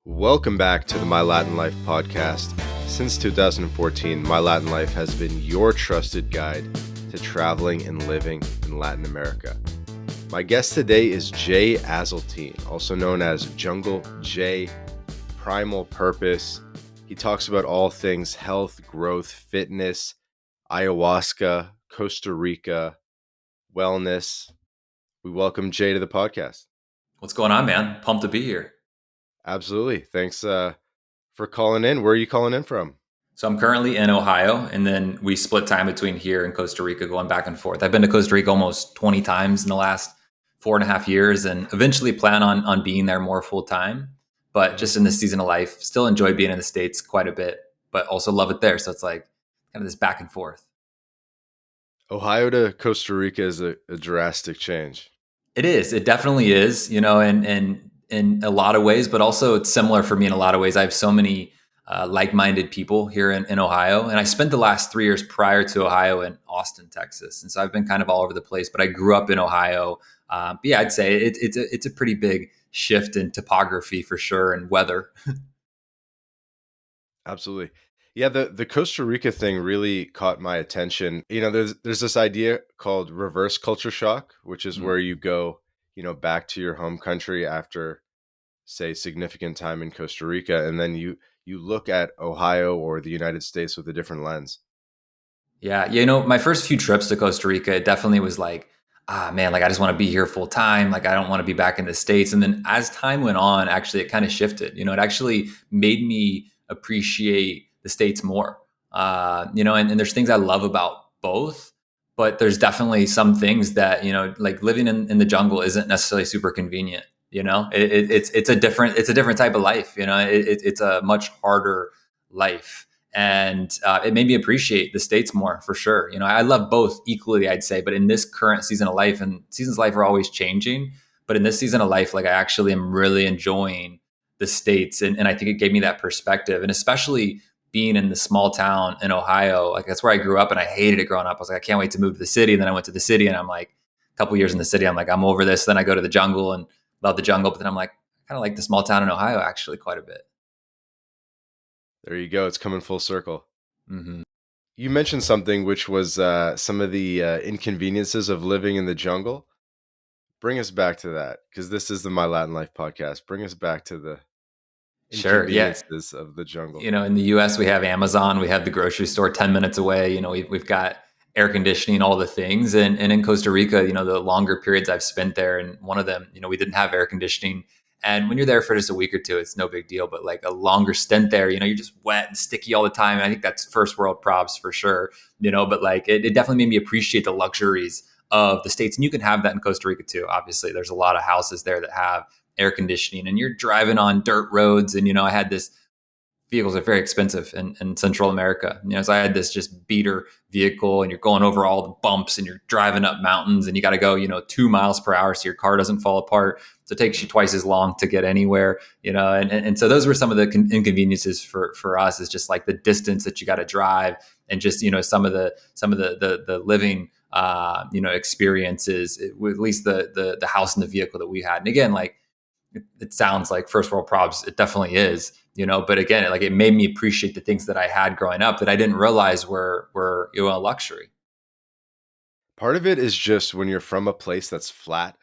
Welcome back to the My Latin Life podcast. Since 2014, My Latin Life has been your trusted guide to traveling and living in Latin America. My guest today is Jay Azeltine, also known as Jungle Jay, Primal Purpose. He talks about all things health, growth, fitness, ayahuasca, Costa Rica, wellness. We welcome Jay to the podcast. What's going on, man? Pumped to be here. Absolutely. Thanks for calling in. Where are you calling in from? So I'm currently in Ohio, and then we split time between here and Costa Rica, going back and forth. I've been to Costa Rica almost 20 times in the last 4.5 years, and eventually plan on being there more full time. But just in this season of life, still enjoy being in the States quite a bit, but also love it there. So it's like kind of this back and forth. Ohio to Costa Rica is a drastic change. It is. It definitely is, and in a lot of ways, but also it's similar for me in a lot of ways. I have so many like-minded people here in Ohio. And I spent the last 3 years prior to Ohio in Austin, Texas. And so I've been kind of all over the place, but I grew up in Ohio. But yeah, I'd say it's a pretty big shift in topography for sure, and weather. Absolutely. Yeah, the Costa Rica thing really caught my attention. There's this idea called reverse culture shock, which is where you go, back to your home country after, say, significant time in Costa Rica, and then you look at Ohio or the United States with a different lens. Yeah, my first few trips to Costa Rica, it definitely was like, man, like I just want to be here full time. Like I don't want to be back in the States. And then as time went on, actually, it kind of shifted. It actually made me appreciate the States more. And there's things I love about both, but there's definitely some things that, like living in the jungle isn't necessarily super convenient. It's a different type of life. It's a much harder life. And it made me appreciate the States more, for sure. I love both equally, I'd say, but in this current season of life, and seasons of life are always changing, but in this season of life, like I actually am really enjoying the States. And I think it gave me that perspective. And especially being in the small town in Ohio, like that's where I grew up, and I hated it growing up. I was like, I can't wait to move to the city. And then I went to the city, and I'm like, a couple years in the city, I'm like, I'm over this. Then I go to the jungle and love the jungle. But then I'm like, I kind of like the small town in Ohio actually quite a bit. There you go. It's coming full circle. Mm-hmm. You mentioned something which was some of the inconveniences of living in the jungle. Bring us back to that, because this is the My Latin Life podcast. Bring us back to the Sure. Yeah. inconveniences of the jungle. In the US, we have Amazon, we have the grocery store 10 minutes away. We've got air conditioning, all the things. And in Costa Rica, the longer periods I've spent there, and one of them, we didn't have air conditioning. And when you're there for just a week or two, it's no big deal. But like a longer stint there, you're just wet and sticky all the time. And I think that's first world props for sure. But like it definitely made me appreciate the luxuries of the States. And you can have that in Costa Rica too. Obviously, there's a lot of houses there that have air conditioning, and you're driving on dirt roads. And, I had this, vehicles are very expensive in Central America. So I had this just beater vehicle, and you're going over all the bumps, and you're driving up mountains, and you got to go, 2 miles per hour so your car doesn't fall apart. So it takes you twice as long to get anywhere, and so those were some of the inconveniences for us, is just like the distance that you got to drive, and just, some of the living, experiences, at least the house and the vehicle that we had. And again, like, it sounds like first world problems. It definitely is, but again, it made me appreciate the things that I had growing up that I didn't realize were a luxury. Part of it is just when you're from a place that's flat,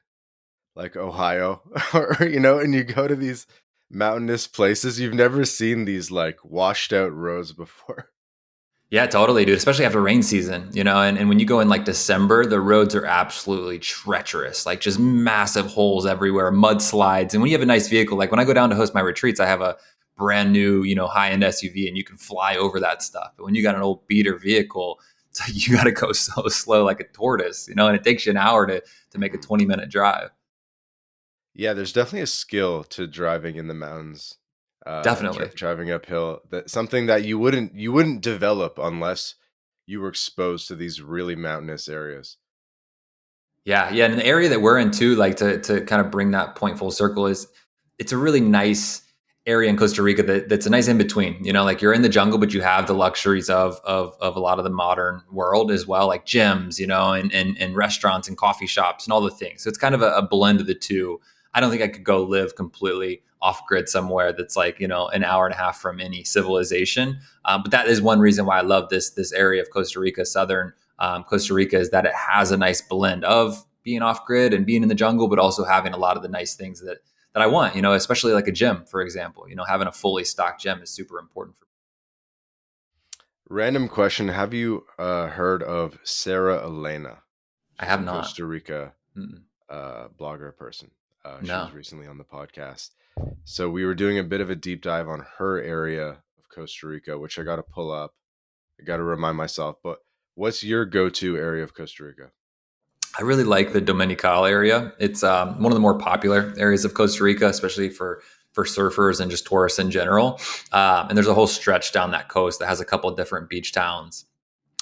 like Ohio, or, and you go to these mountainous places, you've never seen these like washed out roads before. Yeah, totally, dude. Especially after rain season, and when you go in like December, the roads are absolutely treacherous, like just massive holes everywhere, mudslides. And when you have a nice vehicle, like when I go down to host my retreats, I have a brand new, high-end SUV, and you can fly over that stuff. But when you got an old beater vehicle, it's like you got to go so slow, like a tortoise, and it takes you an hour to make a 20-minute drive. Yeah, there's definitely a skill to driving in the mountains. Definitely. Driving uphill, that something that you wouldn't develop unless you were exposed to these really mountainous areas. Yeah. And the area that we're in too, like to kind of bring that point full circle, it's a really nice area in Costa Rica that's a nice in between. Like you're in the jungle, but you have the luxuries of a lot of the modern world as well, like gyms, and restaurants and coffee shops and all the things. So it's kind of a blend of the two. I don't think I could go live completely off grid somewhere that's like, an hour and a half from any civilization. But that is one reason why I love this area of Costa Rica, southern Costa Rica, is that it has a nice blend of being off grid and being in the jungle, but also having a lot of the nice things that I want, especially like a gym, for example. Having a fully stocked gym is super important for me. Random question: have you heard of Sarah Elena? I She's have a not. Costa Rica Mm-mm. blogger person. She was No. recently on the podcast. So we were doing a bit of a deep dive on her area of Costa Rica, which I got to pull up. I got to remind myself. But what's your go-to area of Costa Rica? I really like the Dominical area. It's one of the more popular areas of Costa Rica, especially for surfers and just tourists in general. And there's a whole stretch down that coast that has a couple of different beach towns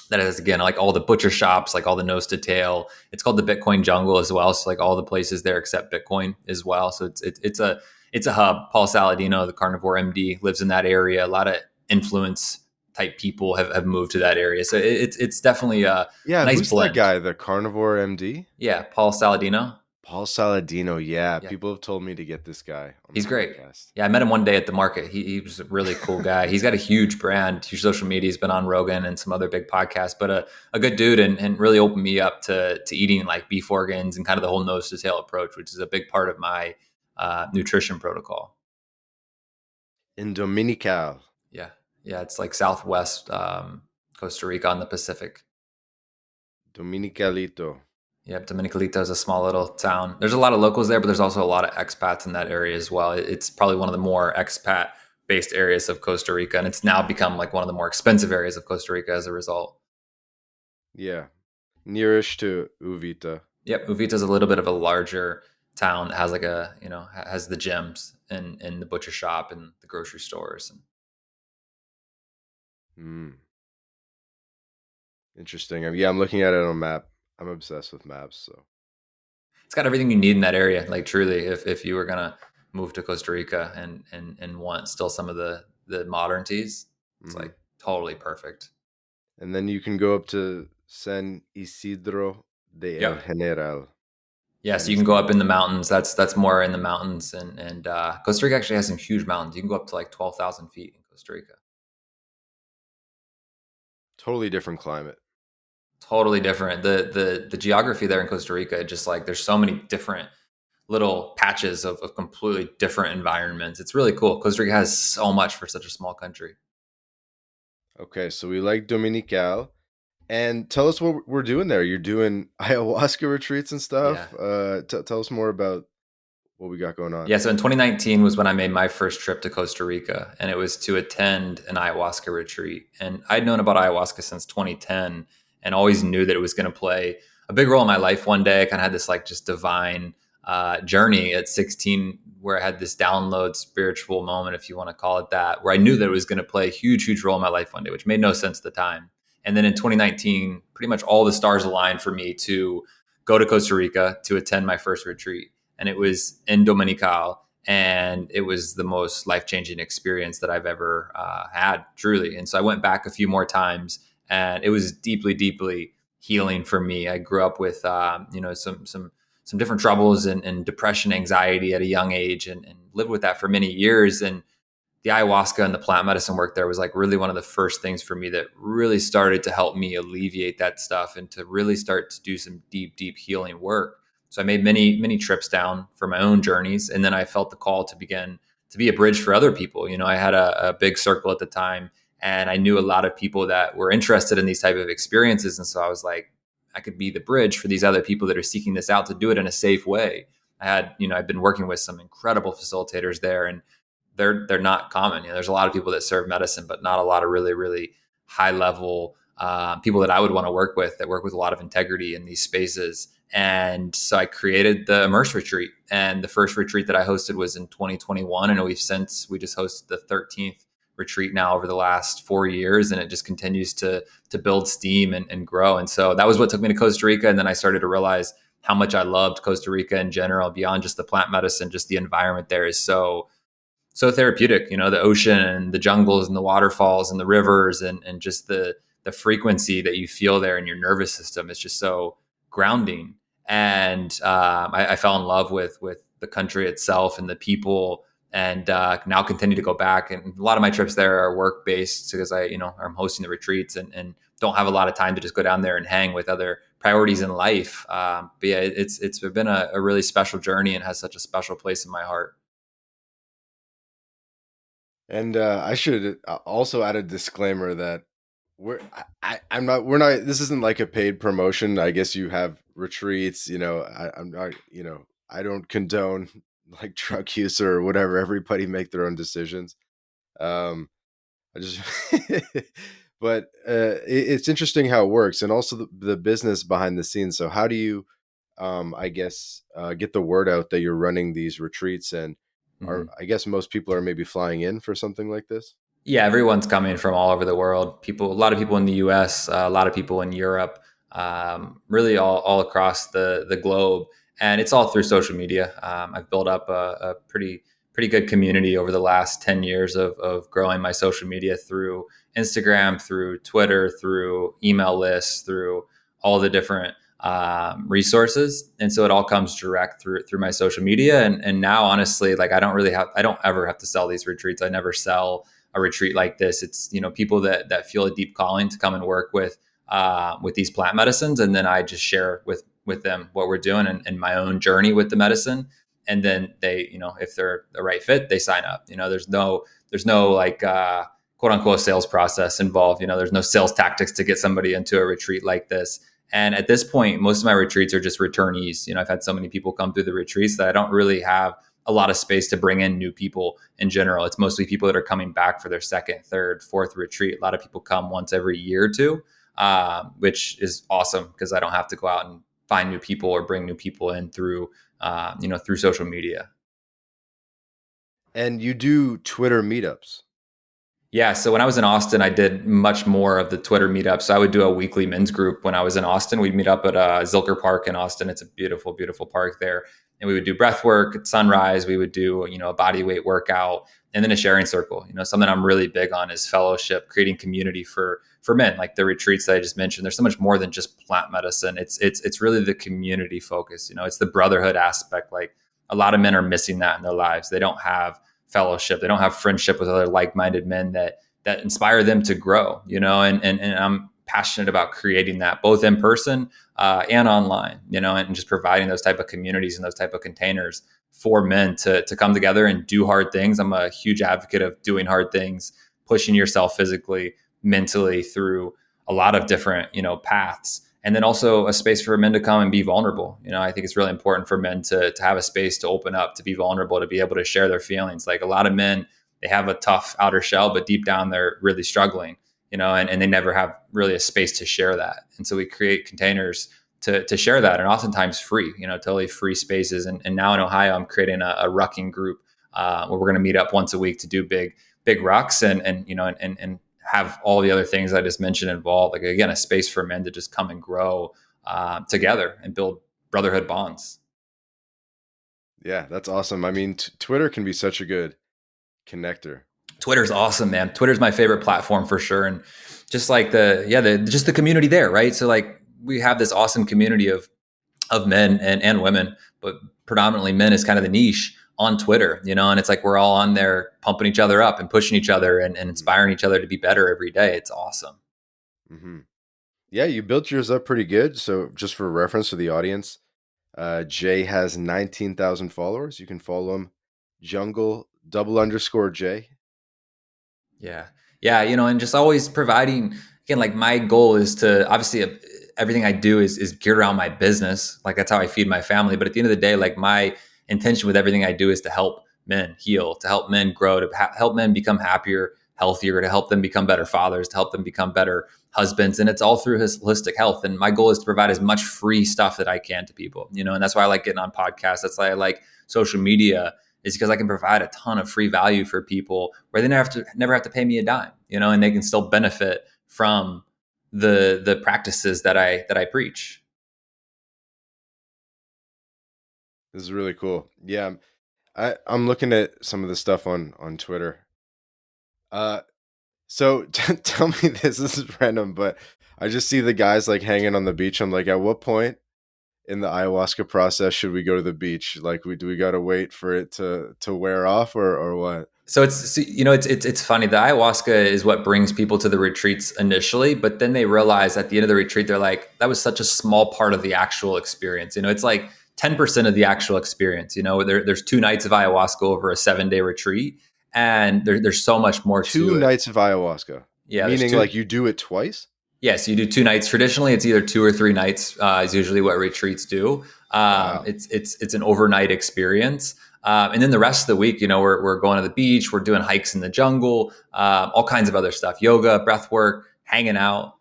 that has, again, like all the butcher shops, like all the nose to tail. It's called the Bitcoin jungle as well. So like all the places there except Bitcoin as well. So it's a hub. Paul Saladino, the carnivore MD, lives in that area. A lot of influence type people have moved to that area. So it's definitely a Yeah, nice who's that blend. guy? The carnivore MD? Yeah, Paul Saladino. Paul Saladino. Yeah, Yeah, people have told me to get this guy on the he's great. podcast. Yeah, I met him one day at the market. He was a really cool guy. He's got a huge brand, huge social media. He's been on Rogan and some other big podcasts, but a good dude, and really opened me up to eating like beef organs and kind of the whole nose to tail approach, which is a big part of my nutrition protocol. In Dominical. Yeah. Yeah. It's like Southwest Costa Rica on the Pacific. Dominicalito. Yep, Dominicalito is a small little town. There's a lot of locals there, but there's also a lot of expats in that area as well. It's probably one of the more expat based areas of Costa Rica, and it's now become like one of the more expensive areas of Costa Rica as a result. Yeah. Nearish to Uvita. Yep, Uvita's a little bit of a larger town that has like has the gyms and the butcher shop and the grocery stores. And Hmm. Interesting. Yeah, I'm looking at it on a map. I'm obsessed with maps. So. it's got everything you need in that area. Like truly, if you were gonna move to Costa Rica and want still some of the modernities, it's Hmm. like totally perfect. And then you can go up to San Isidro de El Yep. General. Yeah, San so you can go up in Isidro. the mountains. That's more in the mountains, and Costa Rica actually has some huge mountains. You can go up to like 12,000 feet in Costa Rica. Totally different climate. Totally different. The geography there in Costa Rica, just like there's so many different little patches of completely different environments. It's really cool. Costa Rica has so much for such a small country. Okay, so we like Dominical. And tell us what we're doing there. You're doing ayahuasca retreats and Yeah. stuff. Tell us more about what we got going on. Yeah, so in 2019 was when I made my first trip to Costa Rica, and it was to attend an ayahuasca retreat. And I'd known about ayahuasca since 2010 and always knew that it was going to play a big role in my life one day. I kind of had this like just divine journey at 16 where I had this download spiritual moment, if you want to call it that, where I knew that it was going to play a huge, huge role in my life one day, which made no sense at the time. And then in 2019, pretty much all the stars aligned for me to go to Costa Rica to attend my first retreat, and it was in Dominical, and it was the most life changing experience that I've ever had, truly. And so I went back a few more times, and it was deeply, deeply healing for me. I grew up with some different troubles and depression, anxiety at a young age, and lived with that for many years. And the ayahuasca and the plant medicine work there was like really one of the first things for me that really started to help me alleviate that stuff and to really start to do some deep, deep healing work. So I made many, many trips down for my own journeys. And then I felt the call to begin to be a bridge for other people. I had a big circle at the time, and I knew a lot of people that were interested in these type of experiences. And so I was like, I could be the bridge for these other people that are seeking this out to do it in a safe way. I've been working with some incredible facilitators there, and they're not common. There's a lot of people that serve medicine, but not a lot of really, really high level people that I would want to work with that work with a lot of integrity in these spaces. And so I created the Immerse Retreat, and the first retreat that I hosted was in 2021, and we just hosted the 13th retreat now over the last 4 years, and it just continues to build steam and grow. And so that was what took me to Costa Rica, and then I started to realize how much I loved Costa Rica in general, beyond just the plant medicine. Just the environment there is so therapeutic. The ocean and the jungles and the waterfalls and the rivers, and just the frequency that you feel there in your nervous system is just so grounding. And I fell in love with the country itself and the people, and now continue to go back. And a lot of my trips there are work based because I'm hosting the retreats and don't have a lot of time to just go down there and hang with other priorities in life. But yeah, it's been a really special journey and has such a special place in my heart. And I should also add a disclaimer that I'm not, we're not, this isn't like a paid promotion. I guess you have retreats, I'm not, I don't condone like drug use or whatever. Everybody make their own decisions. Um, I just, but it's interesting how it works, and also the business behind the scenes. So how do you, I guess, get the word out that you're running these retreats, and Mhm. I guess most people are maybe flying in for something like this? Yeah, everyone's coming from all over the world. A lot of people in the U.S., a lot of people in Europe, really all across the globe, and it's all through social media. I've built up a pretty good community over the last 10 years of growing my social media through Instagram, through Twitter, through email lists, through all the different resources, and so it all comes direct through my social media. And now, honestly, like I don't ever have to sell these retreats. I never sell a retreat like this. It's people that feel a deep calling to come and work with these plant medicines, and then I just share with them what we're doing and my own journey with the medicine. And then they, if they're the right fit, they sign up. There's no like quote unquote sales process involved. There's no sales tactics to get somebody into a retreat like this. And at this point, most of my retreats are just returnees. I've had so many people come through the retreats that I don't really have a lot of space to bring in new people in general. It's mostly people that are coming back for their second, third, fourth retreat. A lot of people come once every year or two, which is awesome because I don't have to go out and find new people or bring new people in through social media. And you do Twitter meetups. Yeah, so when I was in Austin, I did much more of the Twitter meetups. So I would do a weekly men's group when I was in Austin. We'd meet up at Zilker Park in Austin. It's a beautiful, beautiful park there. And we would do breath work at sunrise. We would do, a body weight workout and then a sharing circle. Something I'm really big on is fellowship, creating community for men, like the retreats that I just mentioned. There's so much more than just plant medicine. It's really the community focus. It's the brotherhood aspect. Like a lot of men are missing that in their lives. They don't have fellowship. They don't have friendship with other like-minded men that inspire them to grow, and I'm passionate about creating that both in person and online, and just providing those type of communities and those type of containers for men to come together and do hard things. I'm a huge advocate of doing hard things, pushing yourself physically, mentally through a lot of different, paths. And then also a space for men to come and be vulnerable. I think it's really important for men to have a space to open up, to be vulnerable, to be able to share their feelings. Like a lot of men, they have a tough outer shell, but deep down they're really struggling, and they never have really a space to share that. And so we create containers to share that, and oftentimes free, totally free spaces. And now in Ohio, I'm creating a rucking group where we're going to meet up once a week to do big rucks and have all the other things I just mentioned involved. Like again, a space for men to just come and grow together and build brotherhood bonds. Yeah, that's awesome. I mean, Twitter can be such a good connector. Twitter's awesome, man. Twitter's my favorite platform for sure. And just like the community there, right? So like we have this awesome community of men and women, but predominantly men is kind of the niche on Twitter, and it's like we're all on there pumping each other up and pushing each other and inspiring each other to be better every day. It's awesome. Hmm. Yeah, you built yours up pretty good. So, just for reference to the audience, Jay has 19,000 followers. You can follow him, Jungle double underscore J. Yeah. Yeah. And just always providing, again, like my goal is to obviously everything I do is geared around my business. Like that's how I feed my family. But at the end of the day, like my intention with everything I do is to help men heal, to help men grow, to help men become happier, healthier, to help them become better fathers, to help them become better husbands. And it's all through his holistic health. And my goal is to provide as much free stuff that I can to people, and that's why I like getting on podcasts. That's why I like social media, is because I can provide a ton of free value for people where they never have to pay me a dime, and they can still benefit from the practices that I preach. This is really cool. Yeah, I'm looking at some of the stuff on Twitter. Uh, so tell me this. This is random, but I just see the guys like hanging on the beach. I'm like, at what point in the ayahuasca process? Should we go to the beach? Like, do we got to wait for it to wear off, or what? So it's funny. The ayahuasca is what brings people to the retreats initially, but then they realize at the end of the retreat, they're like, that was such a small part of the actual experience. It's like 10% of the actual experience. There's 2 nights of ayahuasca over a 7-day retreat, and there's so much more Two to it. nights of ayahuasca, Yeah, there's meaning two. like you do it twice. Yes, you do 2 nights. Traditionally, it's either 2 or 3 nights. Is usually what retreats do. Wow. It's an overnight experience, and then the rest of the week, we're going to the beach, we're doing hikes in the jungle, all kinds of other stuff, yoga, breath work, hanging out.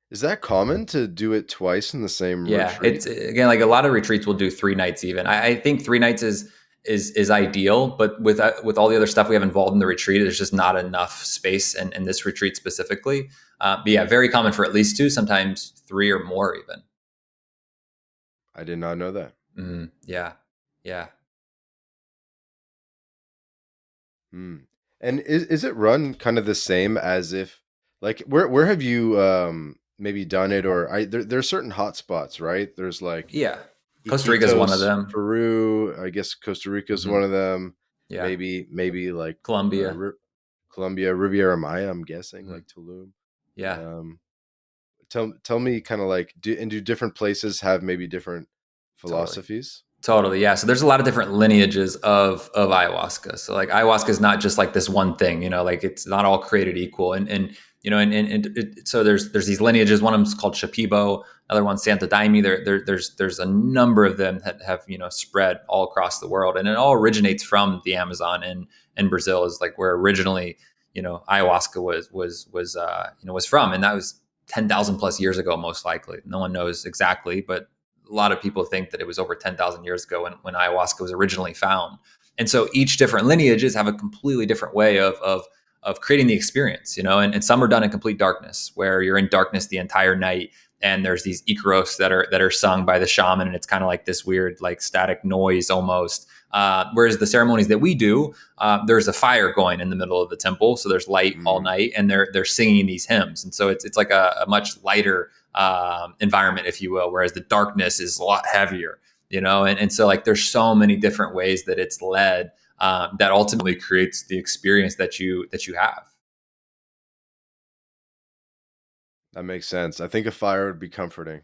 Is that common to do it twice in the same Yeah, retreat? it's again like a lot of retreats will do 3 nights. Even I think 3 nights is ideal, but with all the other stuff we have involved in the retreat, there's just not enough space in this retreat specifically. But yeah, very common for at least 2, sometimes 3 or more even. I did not know that. Yeah, yeah, Hmm. And is it run kind of the same as if, like, where have you maybe done it, or there's certain hot spots, right? There's like yeah. Costa Rica is one of Iquitos, them. Peru. I guess Costa Rica is Hmm. one of them. Yeah, Maybe like uh, Colombia. Ri- Colombia, Riviera Maya. I'm guessing Hmm. like Tulum. Yeah, Um, tell me kind of like do different places have maybe different totally. philosophies? Totally, yeah. So there's a lot of different lineages of ayahuasca. So like ayahuasca is not just like this one thing, like it's not all created equal. So there's these lineages. One of them is called Shipibo, another one Santa Daime. There's a number of them that have spread all across the world, and it all originates from the Amazon and Brazil is like where originally ayahuasca was from, and that was 10,000 plus years ago, most likely. No one knows exactly, but a lot of people think that it was over 10,000 years ago when ayahuasca was originally found. And so each different lineages have a completely different way of creating the experience, and some are done in complete darkness where you're in darkness the entire night. And there's these icaros that are sung by the shaman, and it's kind of like this weird, like static noise almost. Whereas the ceremonies that we do, there's a fire going in the middle of the temple, so there's light all Mm. night, and they're singing these hymns, and so it's like a much lighter environment, if you will, whereas the darkness is a lot heavier, and so like there's so many different ways that it's led that ultimately creates the experience that you have. That makes sense. I think a fire would be comforting.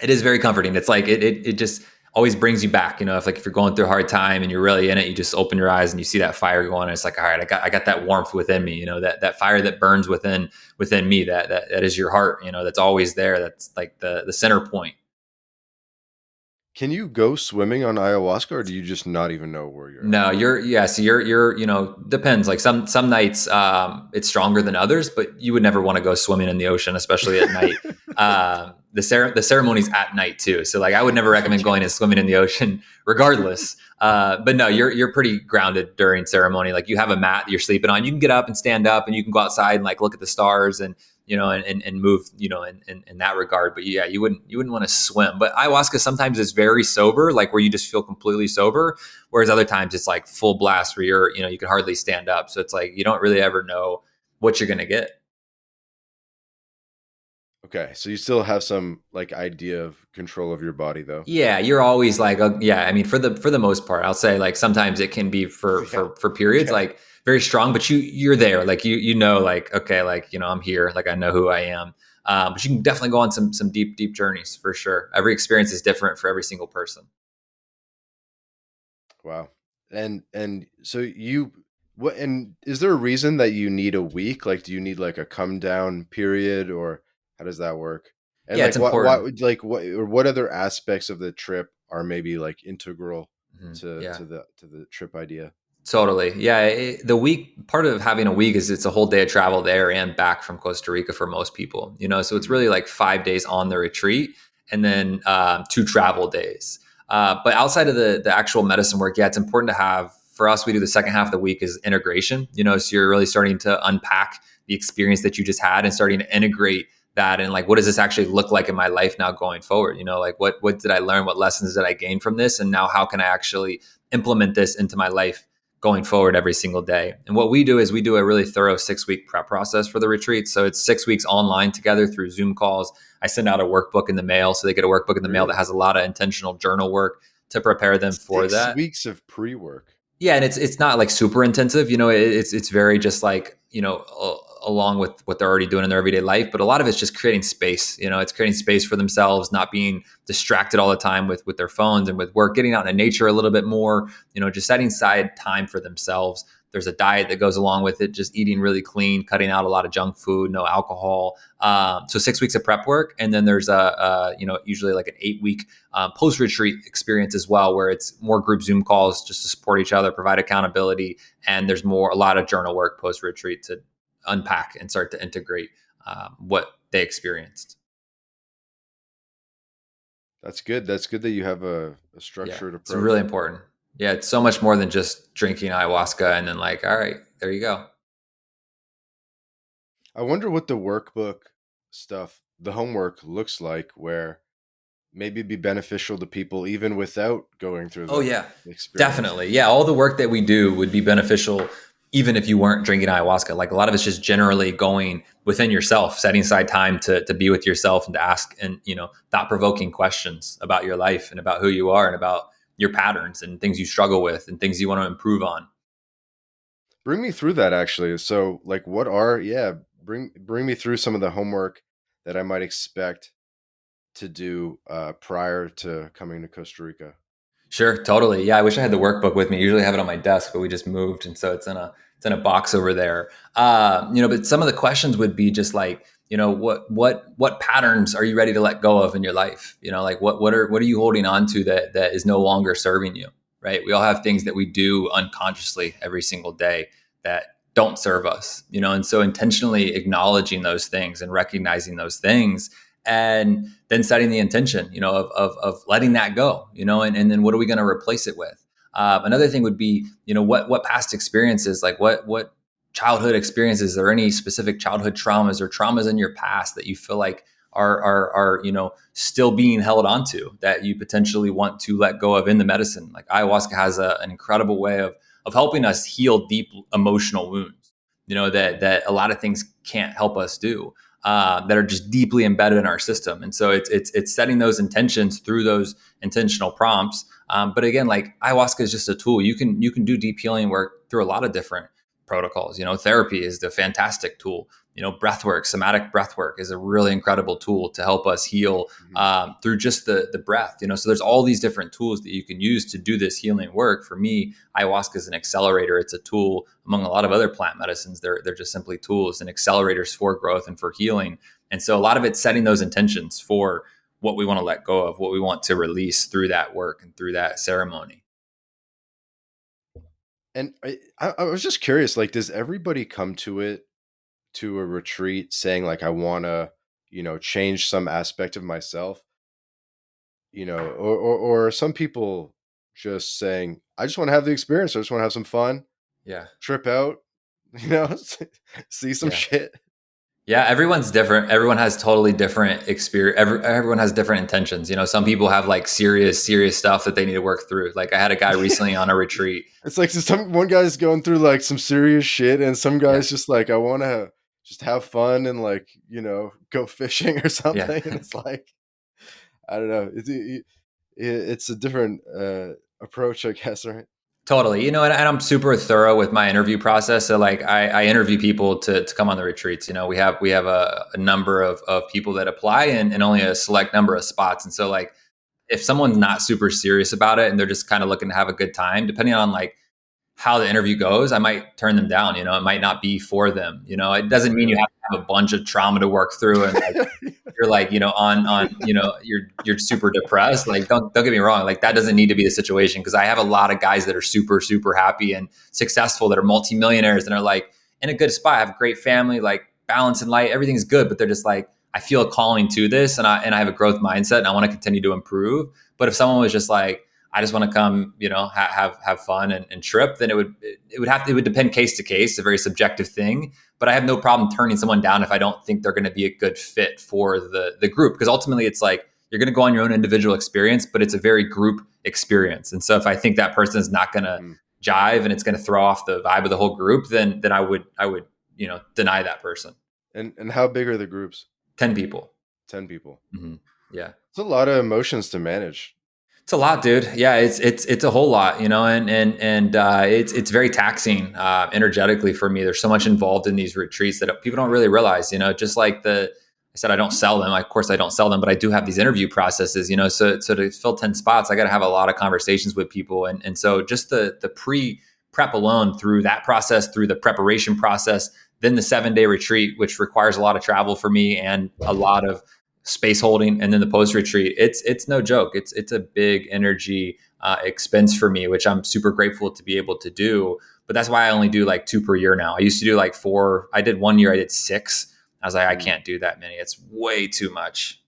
It is very comforting. It's like it just always brings you back. If you're going through a hard time and you're really in it, you just open your eyes and you see that fire going, and it's like, all right, I got that warmth within me. That fire that burns within me. That is your heart. That's always there. That's like the center point. Can you go swimming on ayahuasca, or do you just not even know where you're at? No, so you're depends. Like some nights it's stronger than others, but you would never want to go swimming in the ocean, especially at night. The ceremony's at night too, so like I would never recommend going and swimming in the ocean, regardless. But no, you're pretty grounded during ceremony. Like you have a mat that you're sleeping on. You can get up and stand up, and you can go outside and like look at the stars and and move, in that regard. But yeah, you wouldn't want to swim. But ayahuasca sometimes is very sober, like where you just feel completely sober. Whereas other times it's like full blast where you can hardly stand up. So it's like, you don't really ever know what you're going to get. Okay, so you still have some like idea of control of your body, though. Yeah. You're always like, yeah, I mean, for the most part, I'll say like sometimes it can be for, Yeah, for periods, yeah. like very strong, but you're there. Like like, okay, like, I'm here. Like I know who I am. But you can definitely go on some deep, deep journeys for sure. Every experience is different for every single person. Wow. And so what? And is there a reason that you need a week? Like, do you need like a come down period, or how does that work? And Yeah, it's like, what important. would like what other aspects of the trip are maybe like integral Yeah. to the trip idea? Totally. Yeah. The week, part of having a week is it's a whole day of travel there and back from Costa Rica for most people, so it's Mm. really like 5 days on the retreat and then 2 travel days. But outside of the actual medicine work, yeah, it's important to have, for us, we do the second half of the week is integration, so you're really starting to unpack the experience that you just had and starting to integrate that. And like, what does this actually look like in my life now going forward? Like what did I learn? What lessons did I gain from this? And now how can I actually implement this into my life going forward every single day. And what we do is we do a really thorough 6-week prep process for the retreat. So it's 6 weeks online together through Zoom calls. I send out a workbook in the mail. So they get a workbook in the mail that Really? has a lot of intentional journal work to prepare them for 6 that. weeks of pre-work. Yeah, and it's not like super intensive, it's very just like, along with what they're already doing in their everyday life, but a lot of it's just creating space. It's creating space for themselves, not being distracted all the time with their phones and with work, getting out in nature a little bit more, just setting aside time for themselves. There's a diet that goes along with it, just eating really clean, cutting out a lot of junk food, no alcohol. So 6 weeks of prep work, and then there's usually like an 8-week post-retreat experience as well, where it's more group Zoom calls just to support each other, provide accountability, and there's a lot of journal work post-retreat to unpack and start to integrate what they experienced. That's good. That's good that you have a Yeah, structured it's really approach. important. Yeah, it's so much more than just drinking ayahuasca and then like, all right, there you go. I wonder what the workbook stuff, the homework looks like, where maybe it'd be beneficial to people even without going through Oh the yeah, experience. definitely. Yeah, all the work that we do would be beneficial even if you weren't drinking ayahuasca. Like a lot of it's just generally going within yourself, setting aside time to be with yourself and to ask and thought provoking questions about your life and about who you are and about your patterns and things you struggle with and things you want to improve on. Bring me through that actually. So like what are yeah, bring me through some of the homework that I might expect to do prior to coming to Costa Rica. Sure, totally. Yeah, I wish I had the workbook with me. I usually have it on my desk, but we just moved, and so it's in a box over there. But some of the questions would be just like, what patterns are you ready to let go of in your life? Like what are you holding on to that is no longer serving you? Right? We all have things that we do unconsciously every single day that don't serve us. And so intentionally acknowledging those things and recognizing those things and then setting the intention, of letting that go, and then what are we going to replace it with? Another thing would be, what past experiences, like what childhood experiences, are there any specific childhood traumas or traumas in your past that you feel like are still being held onto that you potentially want to let go of in the medicine? Like ayahuasca has an incredible way of helping us heal deep emotional wounds, that a lot of things can't help us do, that are just deeply embedded in our system. And so it's setting those intentions through those intentional prompts. But again, like ayahuasca is just a tool. You can do deep healing work through a lot of different protocols. Therapy is the fantastic tool. Breath work, somatic breath work is a really incredible tool to help us heal Mhm. through just the breath. So there's all these different tools that you can use to do this healing work. For me, ayahuasca is an accelerator. It's a tool among a lot of other plant medicines. They're just simply tools and accelerators for growth and for healing. And so a lot of it's setting those intentions for what we want to let go of, what we want to release through that work and through that ceremony. And I was just curious, like, does everybody come to a retreat saying like I want to, change some aspect of myself, or some people just saying I just want to have the experience, I just want to have some fun, Yeah. trip out, you know, see some Yeah. shit. Yeah, everyone's different. Everyone has totally different experience. Everyone has different intentions. Some people have like serious stuff that they need to work through. Like I had a guy recently on a retreat. It's like one guy's going through like some serious shit, and some Yeah. guys just like I want to just have fun and like go fishing or Yeah. something. And it's like I don't know. It's a different approach, I guess, right? Totally. And I'm super thorough with my interview process. So like I interview people to come on the retreats. We have a number of people that apply and only a select number of spots. And so like if someone's not super serious about it and they're just kind of looking to have a good time, depending on like how the interview goes, I might turn them down. It might not be for them. It doesn't mean you Really? have to have a bunch of trauma to work through and like you're like, on you're super depressed. Like don't get me wrong, like that doesn't need to be the situation, because I have a lot of guys that are super happy and successful, that are multimillionaires and are like in a good spot, I have a great family, like balance in light, everything's good, but they're just like, I feel a calling to this, and I have a growth mindset and I want to continue to improve. But if someone was just like, I just want to come, have fun and trip, then it would depend case to case. It's a very subjective thing, but I have no problem turning someone down if I don't think they're going to be a good fit for the group. Because ultimately it's like, you're going to go on your own individual experience, but it's a very group experience. And so if I think that person is not going to Mhm. jive and it's going to throw off the vibe of the whole group, then I would deny that person. And how big are the groups? 10 people. 10 people. Hmm. Yeah. It's a lot of emotions to manage. It's a lot, dude. Yeah, it's a whole lot, and it's very taxing energetically for me. There's so much involved in these retreats that people don't really realize. Just like I said, I don't sell them. Of course, I don't sell them, but I do have these interview processes. So to fill 10 spots, I got to have a lot of conversations with people, and so just the pre prep alone, through that process, through the preparation process, then the 7-day retreat, which requires a lot of travel for me and a lot of space holding, and then the post retreat, it's no joke. It's a big energy expense for me, which I'm super grateful to be able to do. But that's why I only do like 2 per year now. I used to do like 4. I did 1 year, I did 6. I was like, I can't do that many. It's way too much.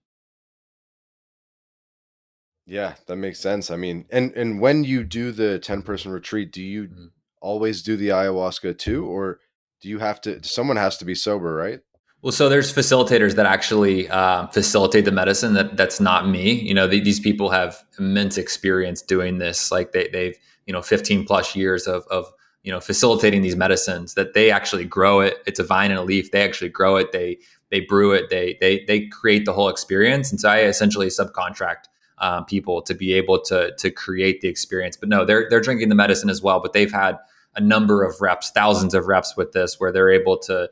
Yeah, that makes sense. I mean, and when you do the 10-person retreat, do you Mhm. always do the ayahuasca too, or do you have to? Someone has to be sober, right? Well, so there's facilitators that actually facilitate the medicine. That's not me. These people have immense experience doing this. Like they've 15 plus years of facilitating these medicines. That they actually grow it. It's a vine and a leaf. They actually grow it. They brew it. They create the whole experience. And so I essentially subcontract people to be able to create the experience. But no, they're drinking the medicine as well. But they've had a number of reps, thousands of reps with this, where they're able to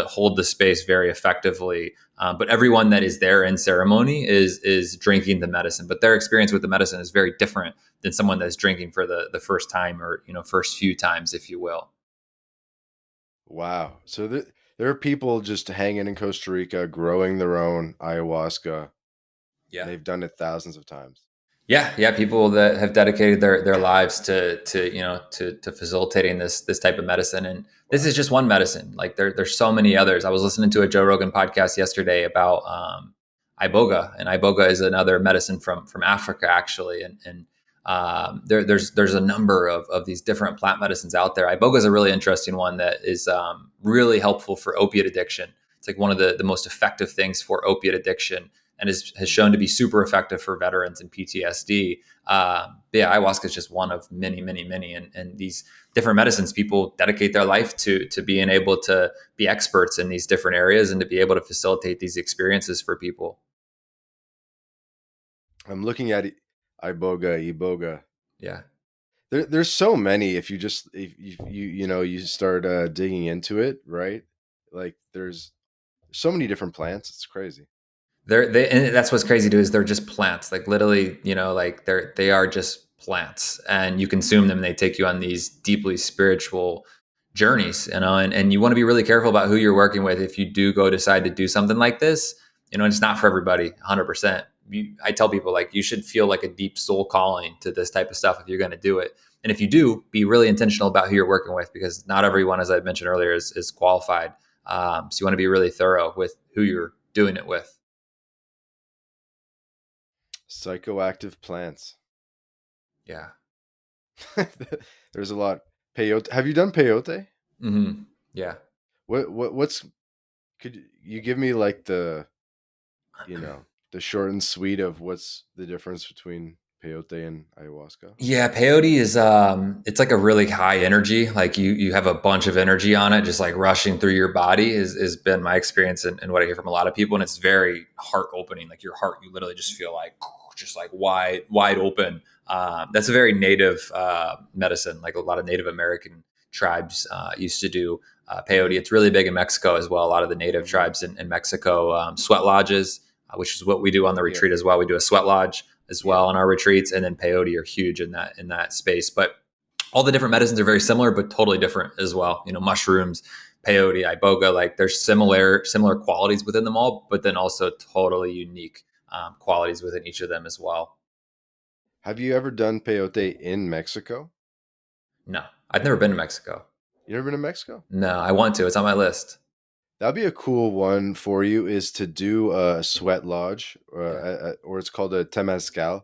hold the space very effectively. But everyone that is there in ceremony is drinking the medicine. But their experience with the medicine is very different than someone that's drinking for the first time, or first few times, if you will. Wow. So there are people just hanging in Costa Rica, growing their own ayahuasca, and Yeah. they've done it thousands of times. Yeah, people that have dedicated their lives to facilitating this type of medicine, and this Wow. is just one medicine. Like there's so many others. I was listening to a Joe Rogan podcast yesterday about iboga, and iboga is another medicine from Africa, actually, and there's a number of these different plant medicines out there. Iboga is a really interesting one that is really helpful for opiate addiction. It's like one of the most effective things for opiate addiction, and has shown to be super effective for veterans and PTSD. But yeah, ayahuasca is just one of many, many, many, and these different medicines, people dedicate their life to being able to be experts in these different areas and to be able to facilitate these experiences for people. I'm looking at iboga. Yeah. There's so many. If you just if you start digging into it, right? Like there's so many different plants. It's crazy. And that's what's crazy too, is they're just plants. Like literally, like they are just plants, and you consume them and they take you on these deeply spiritual journeys, and you want to be really careful about who you're working with. If you do go decide to do something like this, it's not for everybody 100%. I tell people, like, you should feel like a deep soul calling to this type of stuff if you're going to do it. And if you do, be really intentional about who you're working with, because not everyone, as I mentioned earlier, is qualified. So you want to be really thorough with who you're doing it with. Psychoactive plants. Yeah. There's a lot. Peyote. Have you done peyote? Hmm. Yeah. What's could you give me like the short and sweet of what's the difference between peyote and ayahuasca? Yeah, peyote is it's like a really high energy. Like you have a bunch of energy on it, just like rushing through your body is been my experience, and what I hear from a lot of people. And it's very heart opening. Like your heart, you literally just feel like just like wide open. That's a very native medicine. Like a lot of Native American tribes used to do peyote. It's really big in Mexico as well. A lot of the native Mm-hmm. tribes in Mexico, sweat lodges, which is what we do on the Yeah, retreat as well. We do a sweat lodge as yeah. well on our retreats, and then peyote are huge in that space. But all the different medicines are very similar, but totally different as well. Mushrooms, peyote, iboga, like there's similar qualities within them all, but then also totally unique qualities within each of them as well. Have you ever done peyote in Mexico? No, I've never been to Mexico. You ever been to Mexico? No, I want to. It's on my list. That'd be a cool one for you is to do a sweat lodge, Yeah. or it's called a temazcal.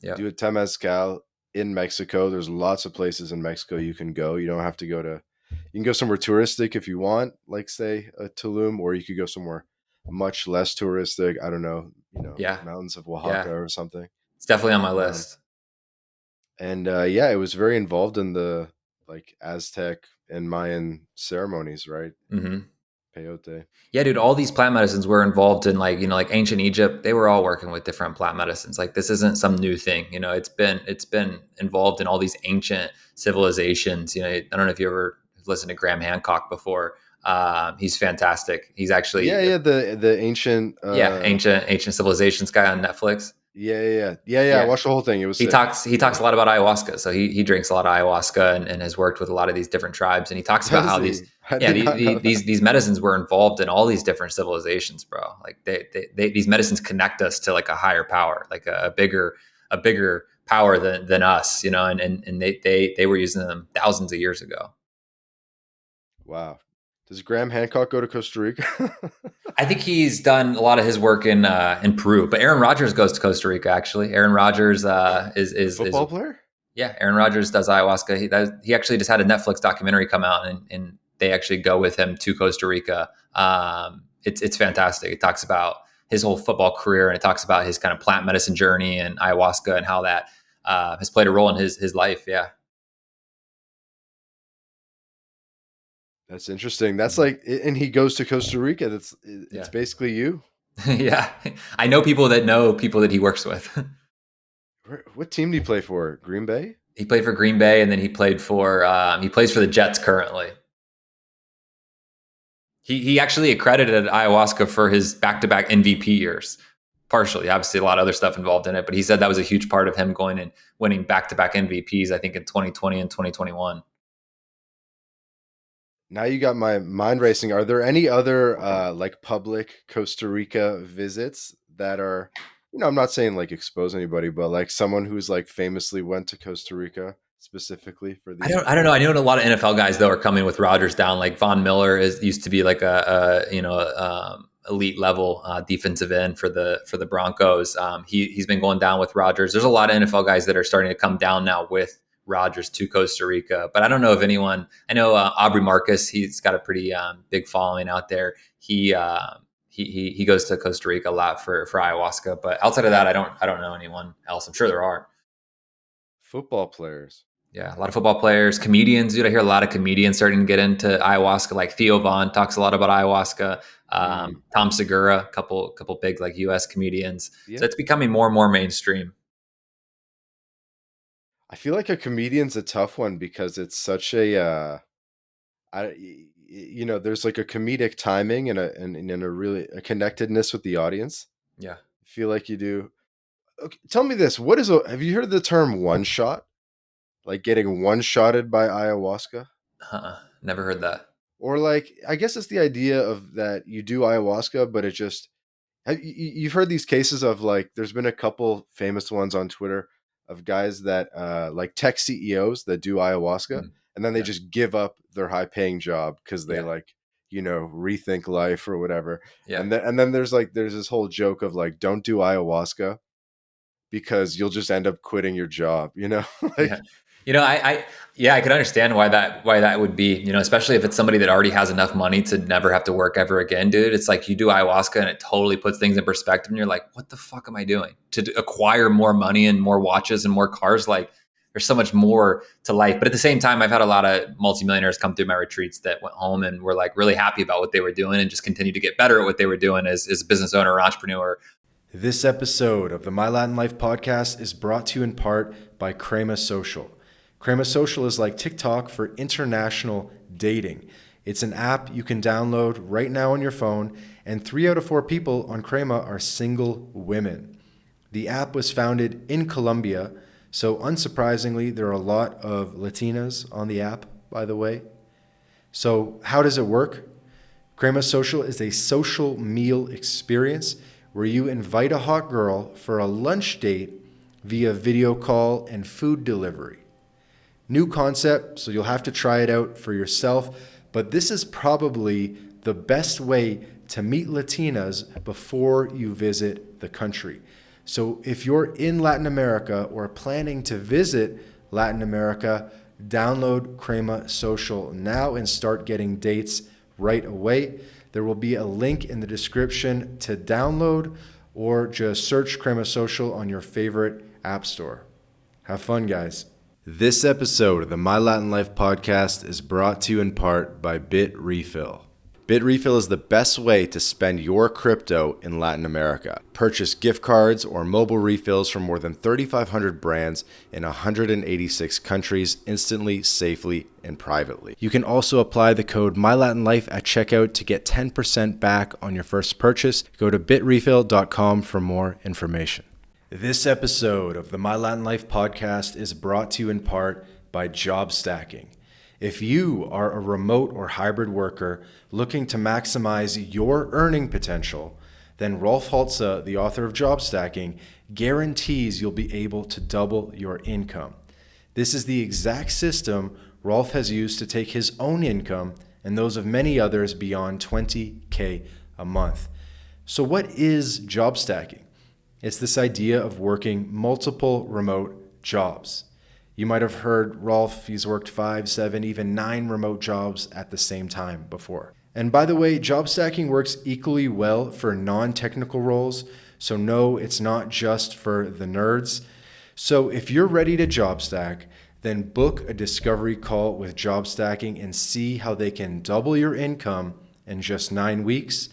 Yeah. Do a temazcal in Mexico. There's lots of places in Mexico you can go. You don't have to go to. You can go somewhere touristic if you want, like say Tulum, or you could go somewhere much less touristic. I don't know, Yeah. mountains of Oaxaca Yeah. or something. It's definitely on my Um, list. And yeah, it was very involved in the like Aztec and Mayan ceremonies, right? Hmm. Peyote. Yeah, dude, all these plant medicines were involved in, like, like ancient Egypt. They were all working with different plant medicines. Like, this isn't some new thing. It's been involved in all these ancient civilizations. I don't know if you ever listened to Graham Hancock before. He's fantastic. He's Yeah, actually, yeah, the ancient yeah, ancient civilizations guy on Netflix. yeah, I Yeah, watched the whole thing. It was he sick. talks he Yeah. talks a lot about ayahuasca. So he drinks a lot of ayahuasca, and has worked with a lot of these different tribes. And he talks about Does how he? these, I yeah, did not know that. these medicines were involved in all these different civilizations, bro. Like, these medicines connect us to like a higher power, like a bigger power than us, and they were using them thousands of years ago. Wow. Does Graham Hancock go to Costa Rica? I think he's done a lot of his work in Peru, but Aaron Rodgers goes to Costa Rica. Actually, Aaron Rodgers The is football player? yeah, Aaron Rodgers does ayahuasca. He actually just had a Netflix documentary come out, and they actually go with him to Costa Rica. It's fantastic. It talks about his whole football career, and it talks about his kind of plant medicine journey and ayahuasca, and how that has played a role in his life. Yeah. That's interesting. That's Mhm. like, and he goes to Costa Rica. It's Yeah. basically you. Yeah. I know people that he works with. What team do you play for? Green Bay? He played for Green Bay, and then he plays for the Jets currently. He actually accredited ayahuasca for his back-to-back MVP years. Partially, obviously, a lot of other stuff involved in it, but he said that was a huge part of him going and winning back-to-back MVPs. I think in 2020 and 2021. Now you got my mind racing. Are there any other like public Costa Rica visits that are, I'm not saying like expose anybody, but like someone who's like famously went to Costa Rica specifically for I these don't I don't know. rituals? I know a lot of NFL guys though are coming with Rodgers down. Like Von Miller used to be like a elite level defensive end for the Broncos. He's been going down with Rodgers. There's a lot of NFL guys that are starting to come down now with Rodgers to Costa Rica. But I don't know if anyone. I know Aubrey Marcus. He's got a pretty big following out there. He goes to Costa Rica a lot for ayahuasca. But outside of that, I don't know anyone else. I'm sure there are. Football players. Yeah, a lot of football players, comedians. Dude, I hear a lot of comedians starting to get into ayahuasca. Like Theo Vaughn talks a lot about ayahuasca. Mm, Tom Segura, couple big like U.S. comedians. yeah. So it's becoming more and more mainstream. I feel like a comedian's a tough one because it's such a there's like a comedic timing and a really a connectedness with the audience. Yeah, I feel like you do. Okay, tell me this. Have you heard the term one shot? Like getting one shotted by ayahuasca? never heard that. Or like I guess it's the idea of that you do ayahuasca, but it just you've heard these cases of like there's been a couple famous ones on Twitter of guys that like tech CEOs that do ayahuasca Mm. and then they Yeah, just give up their high paying job because they yeah, like rethink life or whatever. yeah. And then there's this whole joke of like don't do ayahuasca because you'll just end up quitting your job, Yeah. like Yeah, I could understand why that would be, especially if it's somebody that already has enough money to never have to work ever again, dude. It's like you do ayahuasca and it totally puts things in perspective and you're like, what the fuck am I doing? To acquire more money and more watches and more cars, like there's so much more to life. But at the same time, I've had a lot of multimillionaires come through my retreats that went home and were like really happy about what they were doing and just continue to get better at what they were doing as a business owner or entrepreneur. This episode of the My Latin Life podcast is brought to you in part by Crema Social. Crema Social is like TikTok for international dating. It's an app you can download right now on your phone, and 3 out of 4 people on Crema are single women. The app was founded in Colombia, so unsurprisingly, there are a lot of Latinas on the app, by the way. So how does it work? Crema Social is a social meal experience where you invite a hot girl for a lunch date via video call and food delivery. New concept, so you'll have to try it out for yourself, but this is probably the best way to meet Latinas before you visit the country. So if you're in Latin America or planning to visit Latin America, download Crema Social now and start getting dates right away. There will be a link in the description to download or just search Crema Social on your favorite app store. Have fun, guys. This episode of the My Latin Life podcast is brought to you in part by Bit Refill. Bit Refill is the best way to spend your crypto in Latin America. Purchase gift cards or mobile refills from more than 3,500 brands in 186 countries instantly, safely, and privately. You can also apply the code MyLatinLife at checkout to get 10% back on your first purchase. Go to bitrefill.com for more information. This episode of the My Latin Life podcast is brought to you in part by Job Stacking. If you are a remote or hybrid worker looking to maximize your earning potential, then Rolf Holtze, the author of Job Stacking, guarantees you'll be able to double your income. This is the exact system Rolf has used to take his own income and those of many others beyond 20K a month. So what is job stacking? It's this idea of working multiple remote jobs. You might have heard Rolf, he's worked 5, 7, even 9 remote jobs at the same time before. And by the way, job stacking works equally well for non-technical roles. So no, it's not just for the nerds. So if you're ready to job stack, then book a discovery call with Job Stacking and see how they can double your income in just 9 weeks.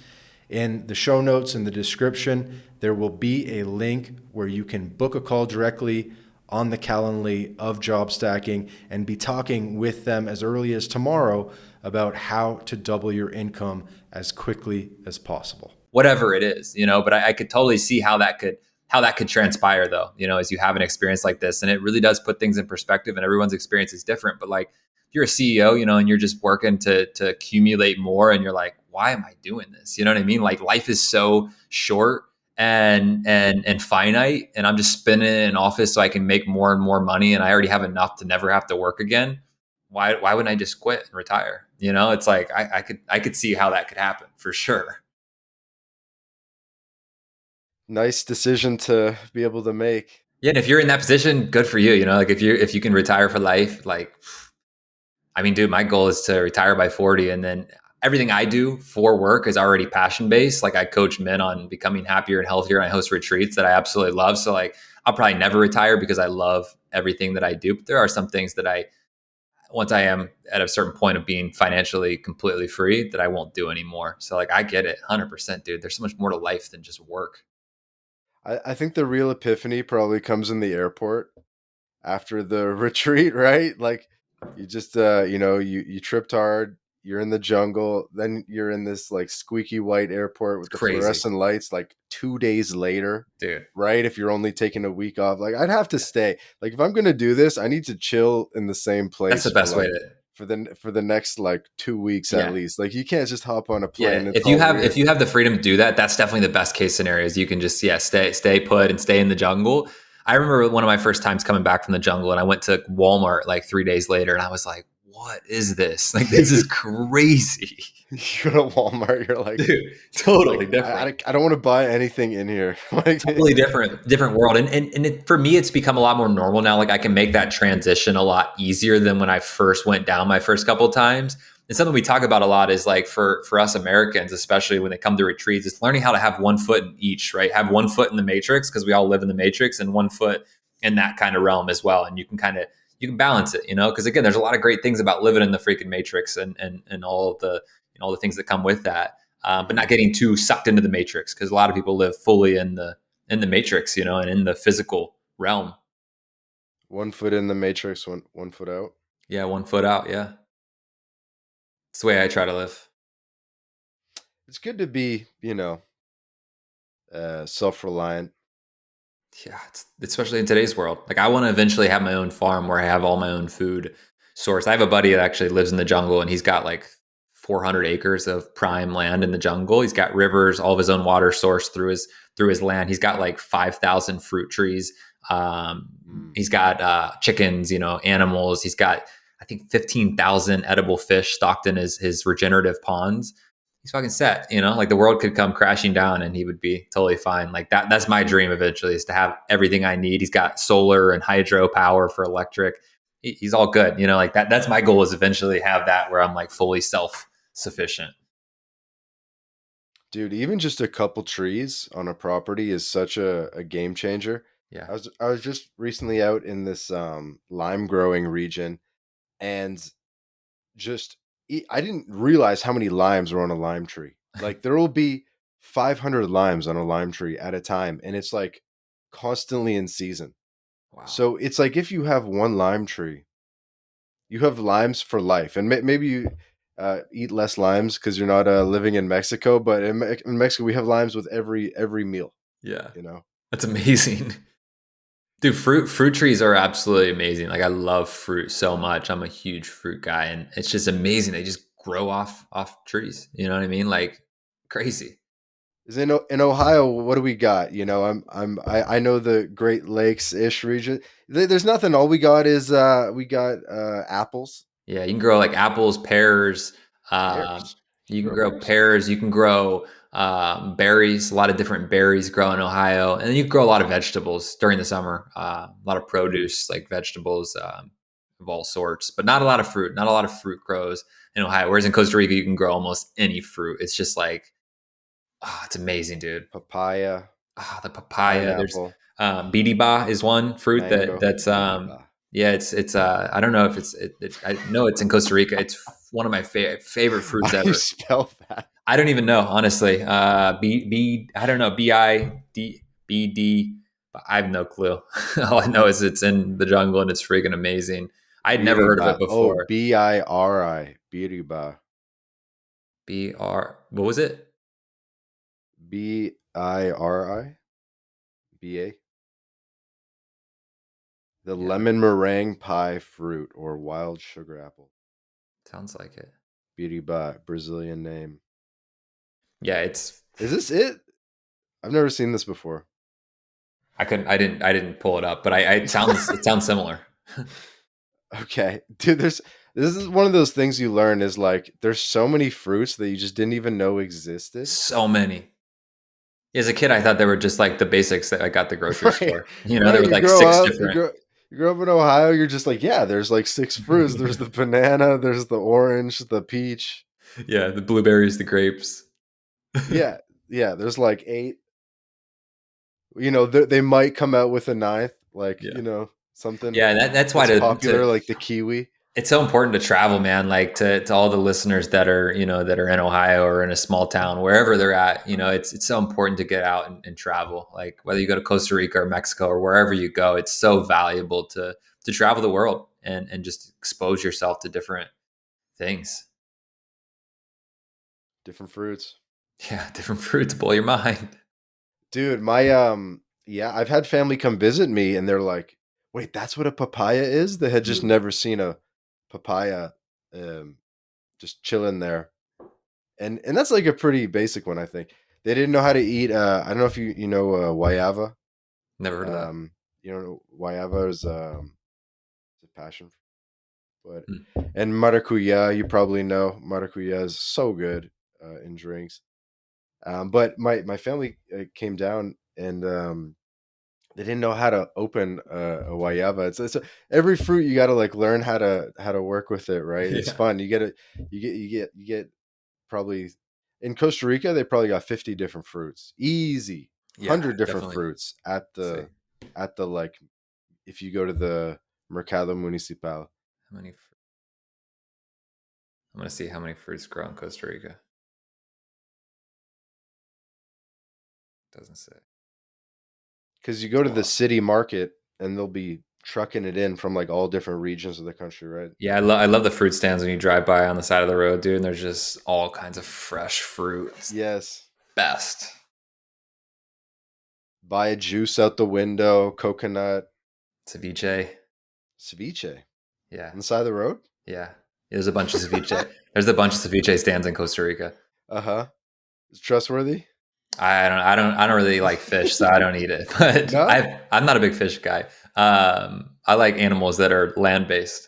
In the show notes in the description, there will be a link where you can book a call directly on the Calendly of Job Stacking and be talking with them as early as tomorrow about how to double your income as quickly as possible. Whatever it is, but I could totally see how that could transpire though, as you have an experience like this. And it really does put things in perspective, and everyone's experience is different. But like if you're a CEO, and you're just working to accumulate more, and you're like, why am I doing this? You know what I mean? Like life is so short and finite, and I'm just spinning in an office so I can make more and more money, and I already have enough to never have to work again. Why wouldn't I just quit and retire? It's like I could see how that could happen for sure. Nice decision to be able to make. Yeah, and if you're in that position, good for you. Like if you can retire for life, like I mean, dude, my goal is to retire by 40, and then everything I do for work is already passion based. Like I coach men on becoming happier and healthier, and I host retreats that I absolutely love. So like I'll probably never retire because I love everything that I do. But there are some things that once I am at a certain point of being financially completely free, that I won't do anymore. So like I get it 100%, dude. There's so much more to life than just work. I think the real epiphany probably comes in the airport after the retreat, right? Like you just you tripped hard, you're in the jungle, then you're in this like squeaky white airport It's with the crazy, fluorescent lights like 2 days later, dude. right? If you're only taking a week off, like I'd have to stay. Like if I'm going to do this, I need to chill in the same That's the place best way to. for the next like 2 weeks at Yeah. least. Like you can't just hop on a Yeah, plane. It's if you all have if weird. you have the freedom to do that, that's definitely the best case scenario. Is you can just stay put and stay in the jungle. I remember one of my first times coming back from the jungle, and I went to Walmart like 3 days later, and I was like, "What is this? Like this is crazy, You go to Walmart, you're like, dude. Totally like different." I don't want to buy anything in here. Like Totally different world, and for me it's become a lot more normal now. Like I can make that transition a lot easier than when I first went down my first couple of times. And something we talk about a lot is like for us Americans, especially when they come to retreats, it's learning how to have one foot in each, right? Have one foot in the matrix, because we all live in the matrix, and one foot in that kind of realm as well. And you can balance it, because again, there's a lot of great things about living in the freaking matrix, and all the all the things that come with that. But not getting too sucked into the matrix, because a lot of people live fully in the matrix, and in the physical realm. one foot in the matrix, one foot out. Yeah, one foot out. Yeah, it's the way I try to live. It's good to be, self-reliant. Yeah, especially in today's world. Like I want to eventually have my own farm where I have all my own food source. I have a buddy that actually lives in the jungle, and he's got like 400 acres of prime land in the jungle. He's got rivers, all of his own water source through his land. He's got like 5,000 fruit trees. He's got chickens, animals. He's got I think 15,000 edible fish stocked in his regenerative ponds. He's fucking set, like the world could come crashing down and he would be totally fine. Like that's my dream eventually, is to have everything I need. He's got solar and hydro power for electric. He's all good, like that's my goal, is eventually have that where I'm like fully self-sufficient. Dude, even just a couple trees on a property is such a game changer. Yeah. I was just recently out in this lime growing region, and just I didn't realize how many limes are on a lime tree. Like there will be 500 limes on a lime tree at a time, and it's like constantly in season. Wow. So it's like if you have one lime tree, you have limes for life, and maybe you eat less limes because you're not living in Mexico. But in Mexico, we have limes with every meal. Yeah. You know, That's amazing. Dude, fruit trees are absolutely amazing. Like I love fruit so much. I'm a huge fruit guy, and it's just amazing. They just grow off trees. You know what I mean? Like crazy. is in Ohio. What do we got? You know, I know the Great Lakes ish region. There's nothing. All we got is we got apples, Yeah, you can grow like apples, pears. pears. You You can grow grow pears. pears. You can grow berries. A lot of different berries grow in Ohio, and then you can grow a lot of vegetables during the summer. A lot of produce, like vegetables of all sorts, but not a lot of fruit. Not a lot of fruit grows in Ohio. Whereas in Costa Rica, you can grow almost any fruit. It's just like, it's amazing, dude. Papaya, The papaya. There's pineapple, bidiba is one fruit mango, that's biriba. yeah, it's I don't know if I know it's in Costa Rica. It's one of my favorite How fruits do you ever. spell that? I don't even know, honestly. I don't know, BID. I have no clue. All I know is it's in the jungle and it's freaking amazing. I'd never heard of it Biriba. Oh, before. Biri. Biriba. What was it? Biri. BA. The Yeah, lemon meringue pie fruit or wild sugar apple. sounds like it. Biriba, Brazilian name. Yeah, it's Is this it? I've never seen this before. I didn't pull it up, but it sounds similar. Okay, dude. This is one of those things you learn is like there's so many fruits that you just didn't even know existed. So many. As a kid, I thought they were just like the basics that I got at the grocery Right, store. You know, there right. were You like grow six up, different. you grow up in Ohio. You're just like, yeah. There's like six fruits. There's the banana. There's the orange, the peach. Yeah, the blueberries, the grapes. Yeah, yeah. There's like eight. You know, they might come out with a ninth, like Yeah, something yeah. That's why that's popular, to like the kiwi. it's so important to travel, man. Like to all the listeners that are that are in Ohio or in a small town, wherever they're at. It's so important to get out and travel. Like whether you go to Costa Rica or Mexico or wherever you go, it's so valuable to travel the world and just expose yourself to different things. Different fruits. Yeah, different fruits blow your mind. Dude, my yeah, I've had family come visit me and they're like, "Wait, that's what a papaya is?" They had just Ooh. never seen a papaya um just chilling there. And that's like a pretty basic one, I think. They didn't know how to eat I don't know if you know guayava. Never heard of that. Um you know guayava is a passion but Hmm. and maracuya, you probably know. Maracuya is so good in drinks. But my family came down and they didn't know how to open a guayaba. Every fruit you got to like learn how to work with it, right? It's Yeah. fun. You get probably in Costa Rica they probably got 50 different fruits, easy, Yeah, 100 different definitely. fruits at Let's see. the like if you go to the Mercado Municipal. How many? I'm gonna see how many fruits grow in Costa Rica. Doesn't say. Because you It's go a to the lot. city market and they'll be trucking it in from like all different regions of the country, right? Yeah, I love the fruit stands when you drive by on the side of the road, dude. And there's just all kinds of fresh fruit. It's the Yes. best. Buy a juice out the window, coconut, Ceviche. ceviche Yeah, on the side of the road. yeah. There's a bunch of ceviche. There's a bunch of ceviche stands in Costa Rica. Uh huh. It's trustworthy. I don't really like fish, so I don't eat it. But No. I'm not a big fish guy. I like animals that are land based.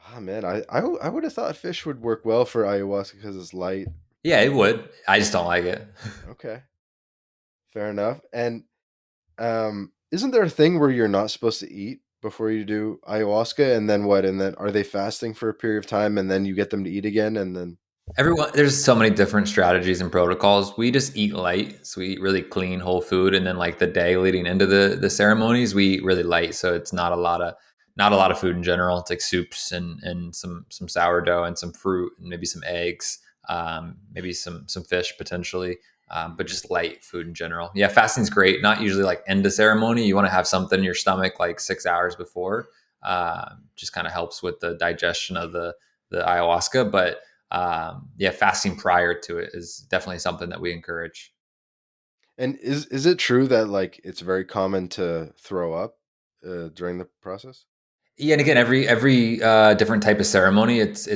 Ah man, I would have thought fish would work well for ayahuasca because it's light. Yeah, it would. I just don't like it. Okay, fair enough. And isn't there a thing where you're not supposed to eat before you do ayahuasca, and then what? And then are they fasting for a period of time, and then you get them to eat again, and then? Everyone, there's so many different strategies and protocols. We just eat light, so we eat really clean whole food, and then like the day leading into the ceremonies, we eat really light. So it's not a lot of food in general. It's like soups and some sourdough and some fruit and maybe some eggs, maybe some fish potentially, but Hmm. just light food in general. Yeah, fasting's great. Not usually like end of ceremony. You want to have something in your stomach like 6 hours before. Just kind of helps with the digestion of the ayahuasca, but yeah, fasting prior to it is definitely something that we encourage. And is it true that like it's very common to throw up during the process? Yeah, and again, every different type of ceremony, it's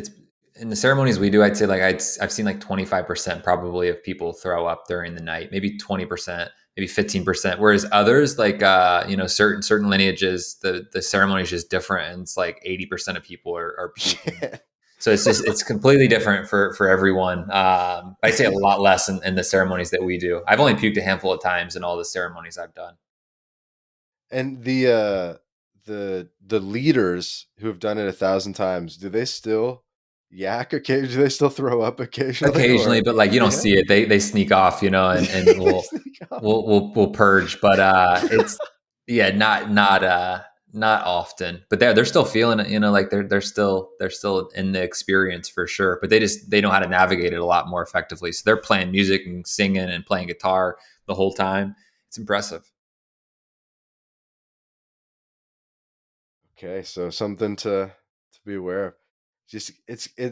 in the ceremonies we do. I'd say like I've seen like 25% probably of people throw up during the night, maybe 20%, maybe 15%. Whereas others, like certain lineages, the ceremony is just different, and it's like 80% of people are puking. Yeah. So it's completely different for everyone. I say a lot less in the ceremonies that we do. I've only puked a handful of times in all the ceremonies I've done. And the leaders who have done it 1,000 times, do they still yak occasionally? Do they still throw up occasionally? Occasionally, Or but like you don't yeah, see it. They sneak off, and they we'll sneak off. we'll purge. But it's yeah, not often. But they're still feeling it, like they're still in the experience for sure. But they know how to navigate it a lot more effectively. So they're playing music and singing and playing guitar the whole time. It's impressive. Okay, so something to be aware of. Just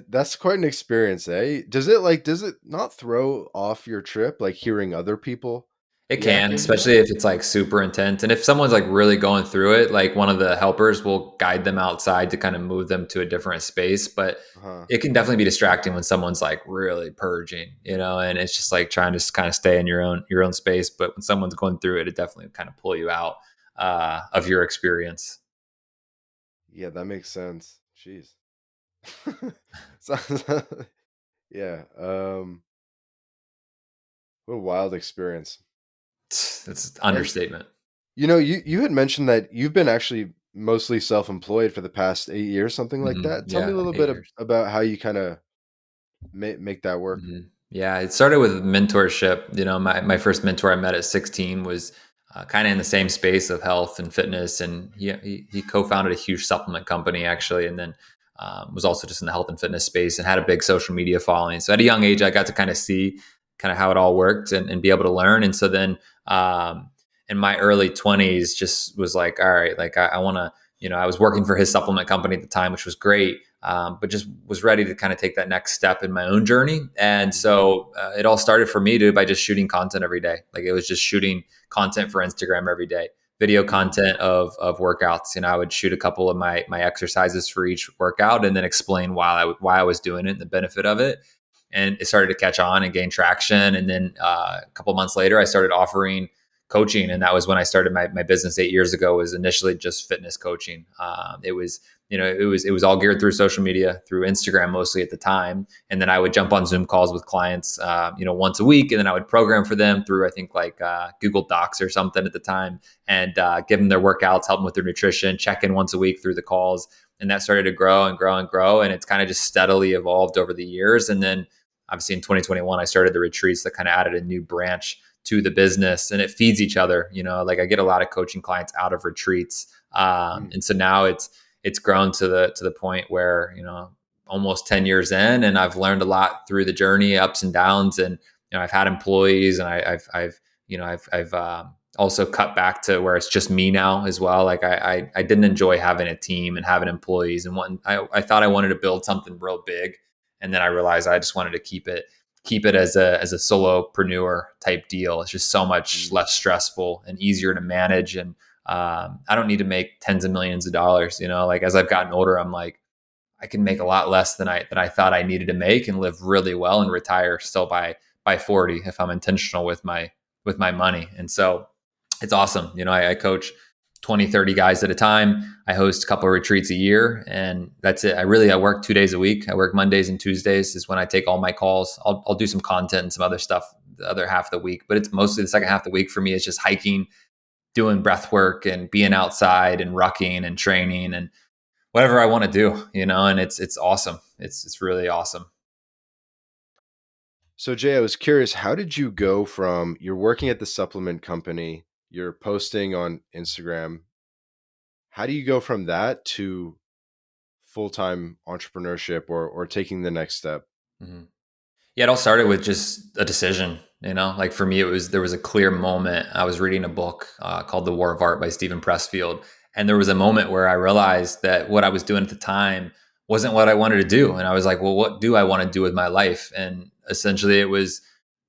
that's quite an experience, eh? Does it not throw off your trip like hearing other people It can, yakking? especially if it's like super intense. And if someone's like really going through it, like one of the helpers will guide them outside to kind of move them to a different space. But Uh-huh. it can definitely be distracting when someone's like really purging, and it's just like trying to kind of stay in your own space. But when someone's going through it, it definitely kind of pull you out of your experience. Yeah, that makes sense. Jeez. Sounds yeah, what a wild experience. It's And understatement. you had mentioned that you've been actually mostly self-employed for the past 8 years, something like that. Tell me Yeah, a little 8 bit years. about how you kinda make that work. Yeah, it started with mentorship. My first mentor I met at 16 was kind of in the same space of health and fitness, and he co-founded a huge supplement company actually, and then was also just in the health and fitness space and had a big social media following. So at a young age, I got to kind of see kind of how it all worked and be able to learn. And so then in my early 20s, just was like, all right, like I want to. I was working for his supplement company at the time, which was great, but just was ready to kind of take that next step in my own journey. And Mhm, so it all started for me, dude, by just shooting content every day. Like it was just shooting content for Instagram every day, video mm, content of workouts. I would shoot a couple of my exercises for each workout and then explain why I was doing it and the benefit of it. And it started to catch on and gain traction. And then a couple months later, I started offering coaching, and that was when I started my business 8 years ago. Was initially just fitness coaching. It was all geared through social media, through Instagram mostly at the time, and then I would jump on Zoom calls with clients, once a week, and then I would program for them through I think like Google Docs or something at the time, and give them their workouts, help them with their nutrition, check in once a week through the calls, and that started to grow and grow and grow, and it's kind of just steadily evolved over the years, and then obviously in 2021 I started the retreats that kind of added a new branch to the business, and it feeds each other. Like I get a lot of coaching clients out of retreats, mm, and so now it's grown to the point where almost 10 years in, and I've learned a lot through the journey, ups and downs, and I've had employees, and I've also cut back to where it's just me now as well. Like I didn't enjoy having a team and having employees, and I thought I wanted to build something real big, and then I realized I just wanted to keep it as a solopreneur type deal. It's just so much mm, less stressful and easier to manage, and I don't need to make tens of millions of dollars. Like as I've gotten older, I'm like I can make a lot less than I thought I needed to make and live really well and retire still by 40 if I'm intentional with my money. And so it's awesome. I coach 20, 30 guys at a time. I host a couple of retreats a year, and that's it. I work 2 days a week. I work Mondays and Tuesdays is when I take all my calls. I'll do some content and some other stuff the other half of the week, but it's mostly the second half of the week for me. It's just hiking, doing breath work and being outside and rucking and training and whatever I want to do, and it's awesome. It's really awesome. So Jay, I was curious, how did you go from you're working at the supplement company, you're posting on Instagram, how do you go from that to full-time entrepreneurship or taking the next step? Mhm. Yeah, it all started with just a decision. Like for me, there was a clear moment. I was reading a book called The War of Art by Stephen Pressfield, and there was a moment where I realized that what I was doing at the time wasn't what I wanted to do, and I was like, well, what do I want to do with my life? And essentially, it was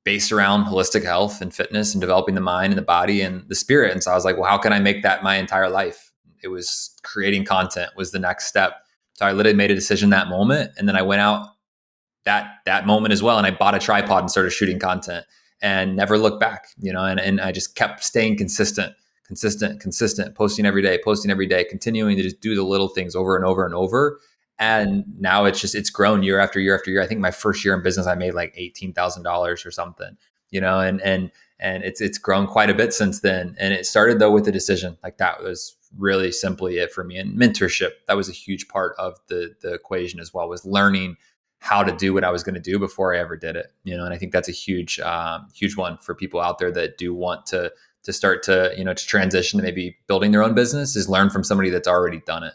based around holistic health and fitness and developing the mind and the body and the spirit. And so I was like, well, how can I make that my entire life? It was creating content was the next step. So I literally made a decision that moment, and then I went out that moment as well. And I bought a tripod and started shooting content and never looked back, and I just kept staying consistent, posting every day, continuing to just do the little things over and over and over. And now it's grown year after year after year. I think my first year in business, I made like $18,000 or something, and it's grown quite a bit since then. And it started though with a decision. Like that was really simply it for me. And mentorship, that was a huge part of the equation as well, was learning how to do what I was going to do before I ever did it. And I think that's a huge one for people out there that do want to start to transition to maybe building their own business, is learn from somebody that's already done it.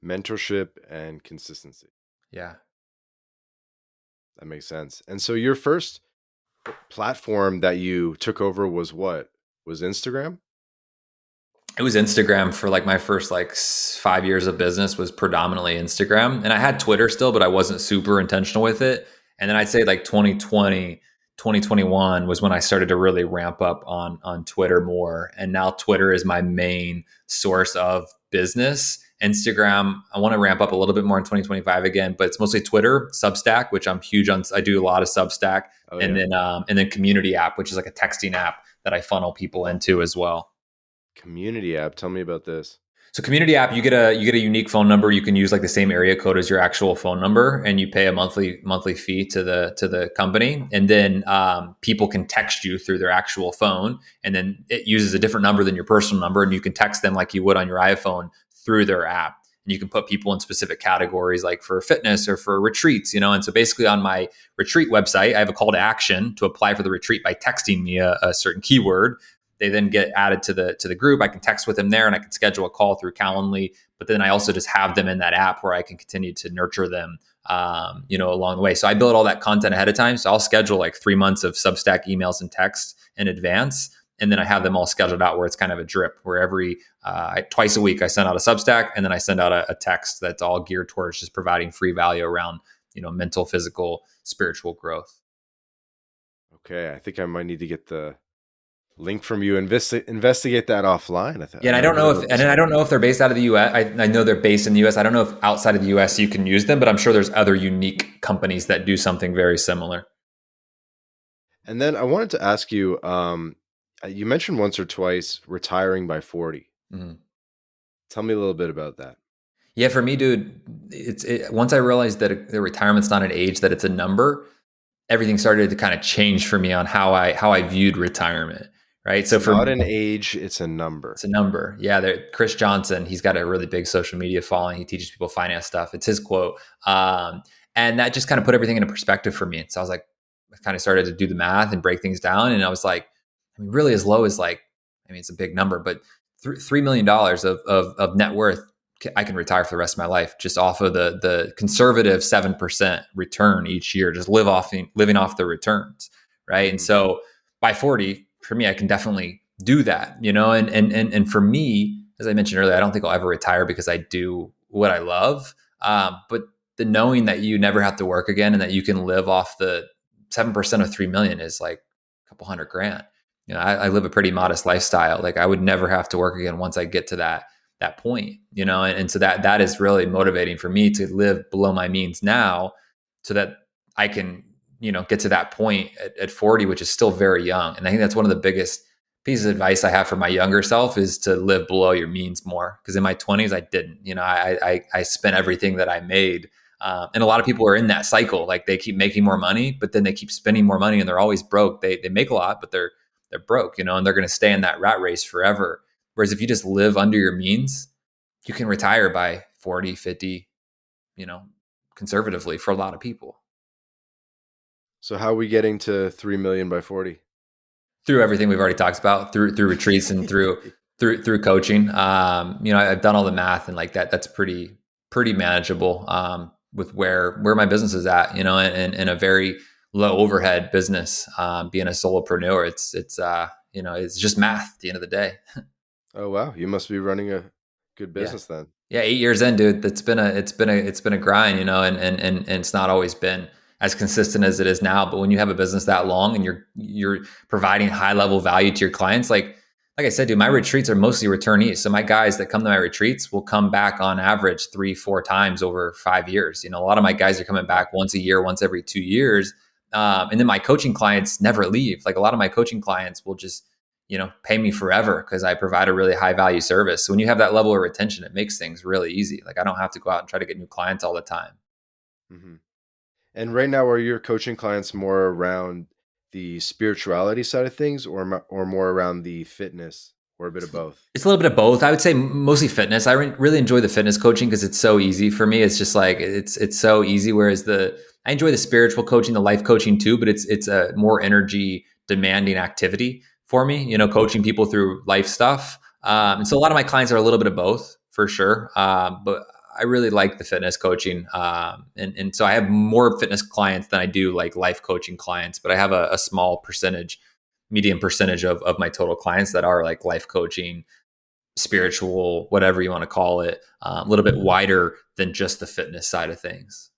Mentorship and consistency. Yeah. That makes sense. And so your first platform that you took over was what? Was Instagram? It was Instagram for like my first like 5 years of business was predominantly Instagram. And I had Twitter still, but I wasn't super intentional with it. And then I'd say like 2020, 2021 was when I started to really ramp up on Twitter more. And now Twitter is my main source of business. Instagram, I want to ramp up a little bit more in 2025 again, but it's mostly Twitter, Substack, which I'm huge on. I do a lot of Substack, Oh and yeah. then Community app, which is like a texting app that I funnel people into as well. Community app. Tell me about this. So Community app, you get a unique phone number. You can use like the same area code as your actual phone number, and you pay a monthly fee to the company. And then people can text you through their actual phone, and then it uses a different number than your personal number, and you can text them like you would on your iPhone through their app. And you can put people in specific categories, like for fitness or for retreats. And so basically, on my retreat website, I have a call to action to apply for the retreat by texting me a certain keyword. They then get added to the group. I can text with them there, and I can schedule a call through Calendly. But then I also just have them in that app where I can continue to nurture them, along the way. So I build all that content ahead of time. So I'll schedule like 3 months of Substack emails and texts in advance, and then I have them all scheduled out where it's kind of a drip. Where every twice a week I send out a Substack, and then I send out a text that's all geared towards just providing free value around mental, physical, spiritual growth. Okay, I think I might need to get the link from you. Investigate that offline. Yeah, and I I never don't heard know if about and this I one. don't know if they're based out of the US. I know they're based in the US. I don't know if outside of the US you can use them, but I'm sure there's other unique companies that do something very similar. And then I wanted to ask you, you mentioned once or twice retiring by 40. Mhm. Tell me a little bit about that. Yeah, for me, dude, once I realized that the retirement's not an age, that it's a number, everything started to kind of change for me on how I viewed retirement. Right. It's So for not me, an age, it's a it's number. a number. Yeah, Chris Johnson, he's got a really big social media following. He teaches people finance stuff. It's his quote. And that just kind of put everything into perspective for me. And so I was like, I kind of started to do the math and break things down. And I was like, I mean, really as low as like, I mean, it's a big number, but $3 million of net worth, I can retire for the rest of my life just off of the conservative 7% return each year, just living off the returns. Right. And Mhm. so by 40, for me, I can definitely do that, and for me, as I mentioned earlier, I don't think I'll ever retire because I do what I love. But the knowing that you never have to work again and that you can live off the 7% of 3 million is like a couple $100,000. I live a pretty Yeah. modest lifestyle. Like I would never have to work again once I get to that point, and so that is really motivating for me to live below my means now, so that I can get to that point at 40, which is still very young. And I think that's one of the biggest pieces of advice I have for my younger self, is to live below your means more. Because in my 20s, I didn't. I spent everything that I made. And a lot of people are in that cycle. Like they keep making more money, but then they keep spending more money, and they're always broke. They make a lot, but they're broke, and they're going to stay in that rat race forever. Whereas if you just live under your means, you can retire by 40, 50, you know, conservatively for a lot of people. So how are we getting to 3 million by 40? Through everything we've already talked about, through retreats and through coaching. I've done all the math, and like that, that's pretty manageable with where my business is at. In a very low overhead business, being a solopreneur, it's just math at the end of the day. Oh wow, you must be running a good Yeah. business then. Yeah, 8 years in, dude. It's been a grind, and it's not always been as consistent as it is now. But when you have a business that long and you're providing high level value to your clients, like I said, dude, my retreats are mostly returnees. So my guys that come to my retreats will come back on average 3-4 times over 5 years. A lot of my guys are coming Wow. back once a year, once every 2 years. And then my coaching clients never leave. Like a lot of my coaching clients will just pay me forever because I provide a really high value service. So when you have that level of retention, it makes things really easy. Like I don't have to go out and try to get new clients all the time. Hmm. And right now, are your coaching clients more around the spirituality side of things, or more around the fitness, or a bit of both? It's a little bit of both. I would say mostly fitness. I really enjoy the fitness coaching because it's so easy for me. It's just like it's so easy. Whereas I enjoy the spiritual coaching, the life coaching too, but it's a more energy demanding activity for me. Coaching people through life stuff. And so a lot of my clients are a little bit of both for sure. But I really like the fitness coaching, and so I have more fitness clients than I do like life coaching clients. But I have a small percentage, medium percentage of my total clients that are like life coaching, spiritual, whatever you want to call it, a little bit wider than just the fitness side of things.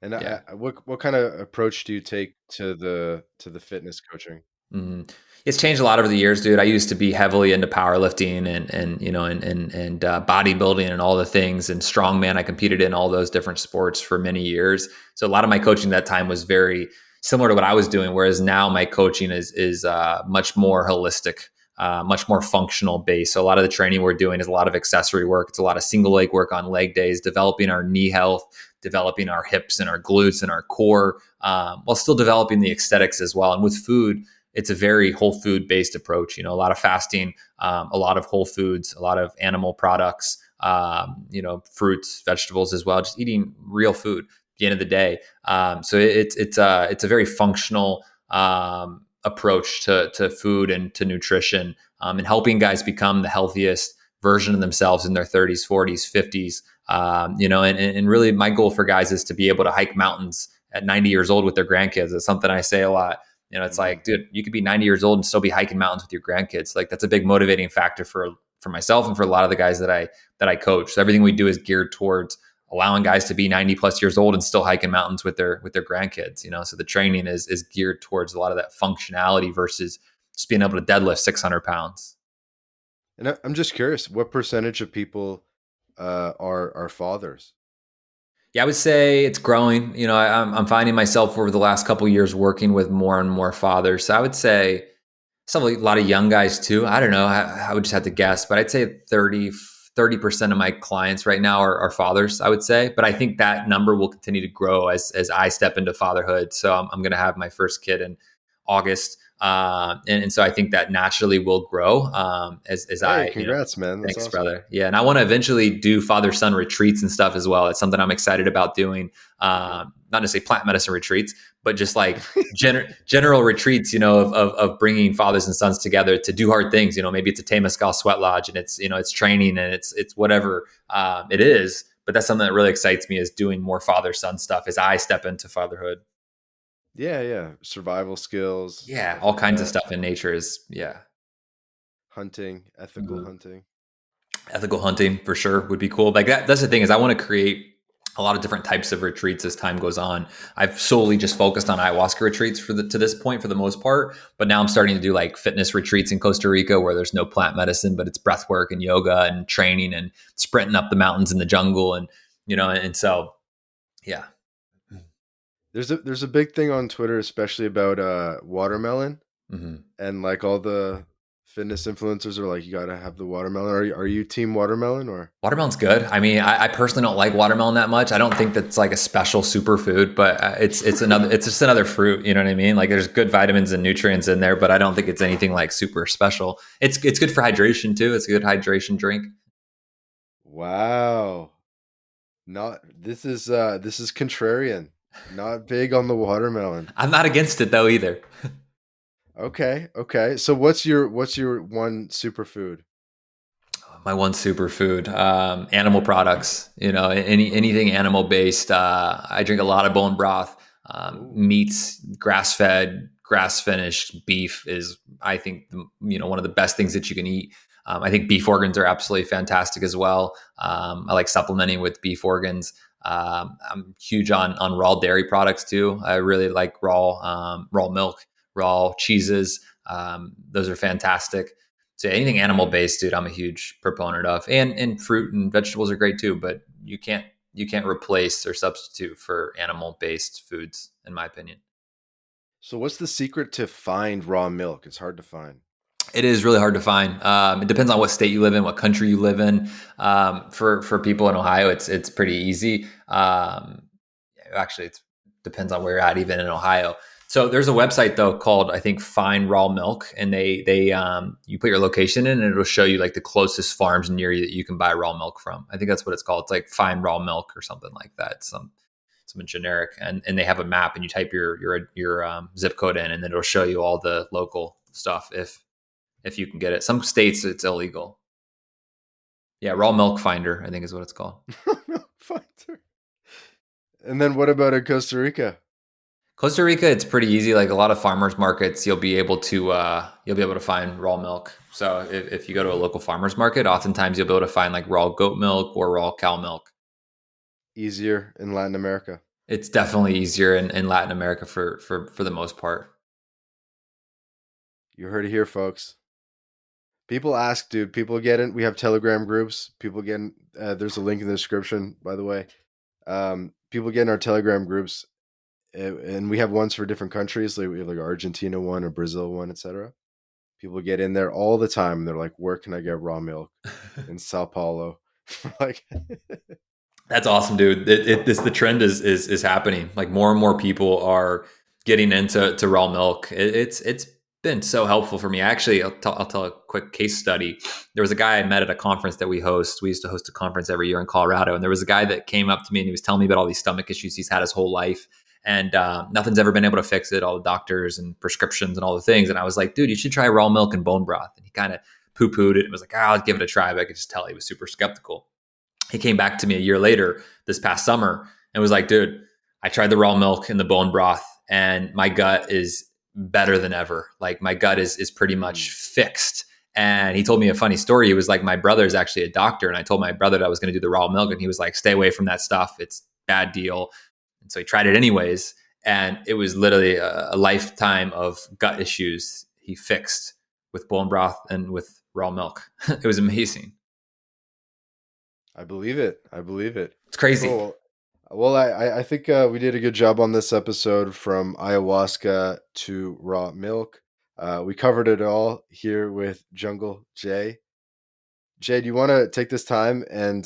And Yeah. what kind of approach do you take to the fitness coaching? Mhm. It's changed a lot over the years, dude. I used to be heavily into powerlifting and bodybuilding and all the things and strongman. I competed in all those different sports for many years. So a lot of my coaching at that time was very similar to what I was doing. Whereas now my coaching is much more holistic, much more functional based. So a lot of the training we're doing is a lot of accessory work. It's a lot of single leg work on leg days, developing our knee health, developing our hips and our glutes and our core, while still developing the aesthetics as well. And with food, it's a very whole food based approach. A lot of fasting, a lot of whole foods, a lot of animal products, fruits, vegetables as well. Just eating real food at the end of the day. So it's a very functional approach to food and to nutrition, and helping guys become the healthiest version of themselves in their 30s, 40s, 50s. And really my goal for guys is to be able to hike mountains at 90 years old with their grandkids. It's something I say a lot. It's Hmm. like, dude, you could be 90 years old and still be hiking mountains with your grandkids. Like that's a big motivating factor for myself and for a lot of the guys that I coach. So everything we do is geared towards allowing guys to be 90 plus years old and still hiking mountains with their grandkids. So the training is geared towards a lot of that functionality versus just being able to deadlift 600 pounds. And I'm just curious, what percentage of people are fathers? Yeah, I would say it's growing. I'm finding myself over the last couple of years working with more and more fathers. So I would say a lot of young guys too. I don't know. I would just have to guess, but I'd say 30% of my clients right now are fathers, I would say. But I think that number will continue to grow as I step into fatherhood. So I'm going to have my first kid in August. And so I think that naturally will grow as Hey, I, congrats, man. That's thanks, awesome. brother. Yeah. And I want to eventually do father son retreats and stuff as well. It's something I'm excited about doing. Not necessarily plant medicine retreats, but just like general retreats, of bringing fathers and sons together to do hard things. Maybe it's a Temescal sweat lodge and it's training and it's whatever it is. But that's something that really excites me is doing more father son stuff as I step into fatherhood. Yeah, yeah. Survival skills, Yeah. stuff All like kinds of that. stuff in nature is, yeah. Hunting, ethical Mhm. hunting. Ethical hunting for sure would be cool. Like that's the thing is I want to create a lot of different types of retreats as time goes on. I've solely just focused on ayahuasca retreats to this point for the most part, but now I'm starting to do like fitness retreats in Costa Rica where there's no plant medicine, but it's breath work and yoga and training and sprinting up the mountains in the jungle and so yeah. There's a big thing on Twitter, especially about watermelon, Mhm. and like all the fitness influencers are like, you gotta have the watermelon. Are you team watermelon or? Watermelon's good. I mean, I personally don't like watermelon that much. I don't think that's like a special superfood, but it's just another fruit. You know what I mean? Like there's good vitamins and nutrients in there, but I don't think it's anything like super special. It's good for hydration too. It's a good hydration drink. Wow. Not this is contrarian. Not big on the watermelon. I'm not against it though either. Okay, okay. So what's your one superfood? My one superfood, animal products. Anything animal based. I drink a lot of bone broth. Ooh. Meats, grass fed, grass finished beef is, I think, one of the best things that you can eat. I think beef organs are absolutely fantastic as well. I like supplementing with beef organs. I'm huge on raw dairy products too. I really like raw milk, raw cheeses. Those are fantastic. So anything animal based, dude, I'm a huge proponent of. And fruit and vegetables are great too, but you can't replace or substitute for animal based foods, in my opinion. So what's the secret to find raw milk? It's hard to find. It is really hard to find. It depends on what state you live in, what country you live in. For people in Ohio, it's pretty easy. Actually, it depends on where you're at, even in Ohio. So there's a website though called, I think, Find Raw Milk, and they you put your location in, and it'll show you like the closest farms near you that you can buy raw milk from. I think that's what it's called. It's like Find Raw Milk or something like that. Something generic, and they have a map, and you type your zip code in, and then it'll show you all the local stuff if you can get it. Some states it's illegal. Yeah, Raw Milk Finder, I think is what it's called. Finder. And then what about in Costa Rica? Costa Rica, it's pretty easy. Like a lot of farmers markets, you'll be able to find raw milk. So if you go to a local farmers market, oftentimes you'll be able to find like raw goat milk or raw cow milk. Easier in Latin America. It's definitely easier in Latin America for the most part. You heard it here, folks. People ask, dude. People get in. We have Telegram groups. People get in. There's a link in the description, by the way. People get in our Telegram groups, and we have ones for different countries. Like we have like Argentina one, or Brazil one, etc. People get in there all the time. And they're like, "Where can I get raw milk in Sao Paulo?" Like, That's awesome, dude. The trend is happening. Like more and more people are getting into raw milk. It's been so helpful for me. Actually, I'll tell a quick case study. There was a guy I met at a conference that we host. We used to host a conference every year in Colorado, and there was a guy that came up to me and he was telling me about all these stomach issues he's had his whole life, and nothing's ever been able to fix it. All the doctors and prescriptions and all the things. And I was like, dude, you should try raw milk and bone broth. And he kind of poo pooed it and was like, I'll give it a try. But I could just tell he was super skeptical. He came back to me a year later this past summer and was like, dude, I tried the raw milk and the bone broth and my gut is better than ever. Like my gut is pretty much fixed. And he told me a funny story. He was like, my brother's actually a doctor. And I told my brother that I was going to do the raw milk. And he was like, stay away from that stuff. It's a bad deal. And so he tried it anyways. And it was literally a lifetime of gut issues he fixed with bone broth and with raw milk. It was amazing. I believe it. I believe it. It's crazy. Cool. Well, I think we did a good job on this episode, from ayahuasca to raw milk. We covered it all here with Jungle Jay. Jay, do you want to take this time and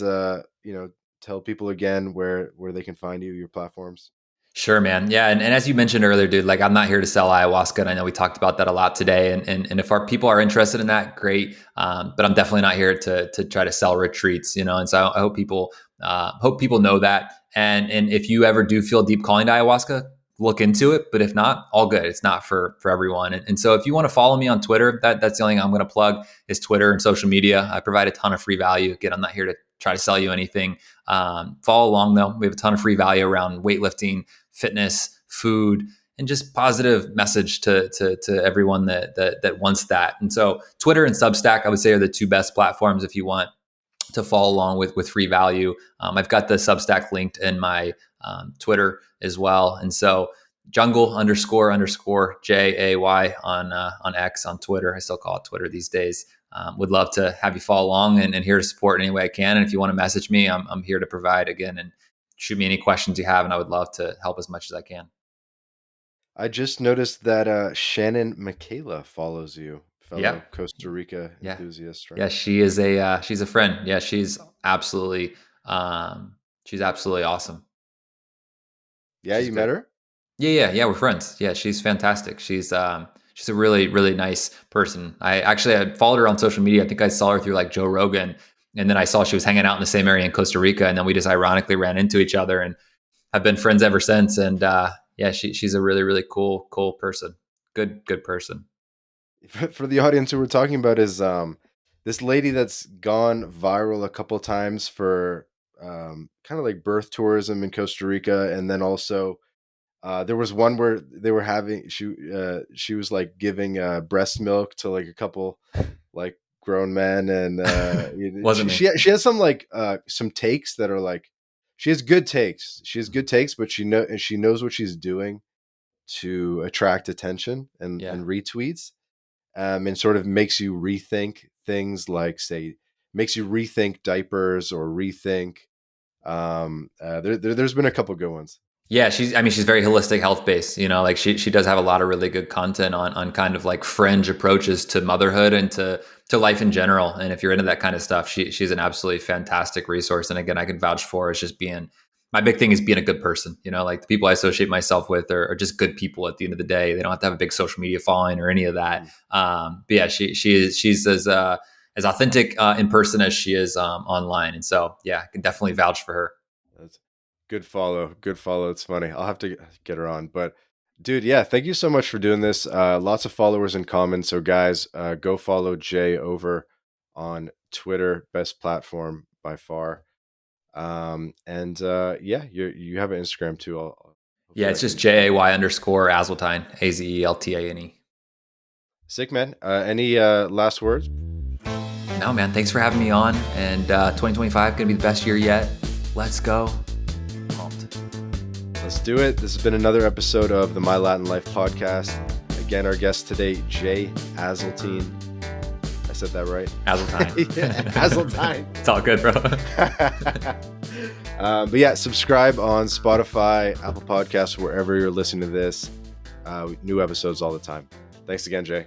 tell people again where they can find you, your platforms? Sure, man. Yeah. And as you mentioned earlier, dude, like I'm not here to sell ayahuasca. And I know we talked about that a lot today. And if our people are interested in that, great. But I'm definitely not here to try to sell retreats, And so I hope people know that. And if you ever do feel deep calling to ayahuasca, look into it. But if not, all good. It's not for everyone. And so if you want to follow me on Twitter, that's the only thing I'm going to plug is Twitter and social media. I provide a ton of free value. Again, I'm not here to try to sell you anything. Follow along though. We have a ton of free value around weightlifting, fitness, food, and just positive message to everyone that wants that. And so Twitter and Substack, I would say, are the two best platforms if you want to follow along with free value. I've got the Substack linked in my Twitter as well. And so jungle__JAY on X, on Twitter. I still call it Twitter these days. Would love to have you follow along and here to support in any way I can. And if you want to message me, I'm here to provide again, and shoot me any questions you have. And I would love to help as much as I can. I just noticed that Shannon Michaela follows you, Yeah. fellow Costa Rica Yeah. enthusiast, right? Yeah. She's a friend. Yeah. She's absolutely awesome. Yeah, She's you met great. her? Yeah. We're friends. Yeah. She's fantastic. She's a really, really nice person. I had followed her on social media. I think I saw her through like Joe Rogan. And then I saw she was hanging out in the same area in Costa Rica. And then we just ironically ran into each other and have been friends ever since. And yeah, she's a really, really cool person. Good person. For the audience, who we're talking about is this lady that's gone viral a couple times for kind of like birth tourism in Costa Rica, and then also there was one where they were having she was like giving breast milk to like a couple like grown men, and Wasn't me. she has some like some takes that are like she has good takes. She has good takes, but she knows what she's doing to attract attention Yeah. and retweets, and sort of makes you rethink things like, say, makes you rethink diapers or rethink. There's been a couple good ones. Yeah, she's very holistic health based, like she does have a lot of really good content on kind of like fringe approaches to motherhood and to life in general. And if you're into that kind of stuff, she's an absolutely fantastic resource. And again, I can vouch for is just being my big thing is being a good person, like the people I associate myself with are just good people at the end of the day. They don't have to have a big social media following or any of that. But yeah, she's as authentic in person as she is online. And so yeah, I can definitely vouch for her. That's good follow. Good follow. It's funny. I'll have to get her on. But dude, yeah, thank you so much for doing this. Lots of followers and comments. So guys, go follow Jay over on Twitter, best platform by far. And yeah, you have an Instagram too. Yeah, Hopefully I it's just can JAY_Azeltine, Azeltane. Sick, man. Any last words? No, man, thanks for having me on. And 2025 gonna be the best year yet. Let's go. Pumped. Let's do it. This has been another episode of the My Latin Life podcast. Again, our guest today, Jay Azeltine. I said that right? Azeltine. Yeah, Azeltine. It's all good, bro. But yeah, subscribe on Spotify, Apple Podcasts, wherever you're listening to this. New episodes all the time. Thanks again, Jay.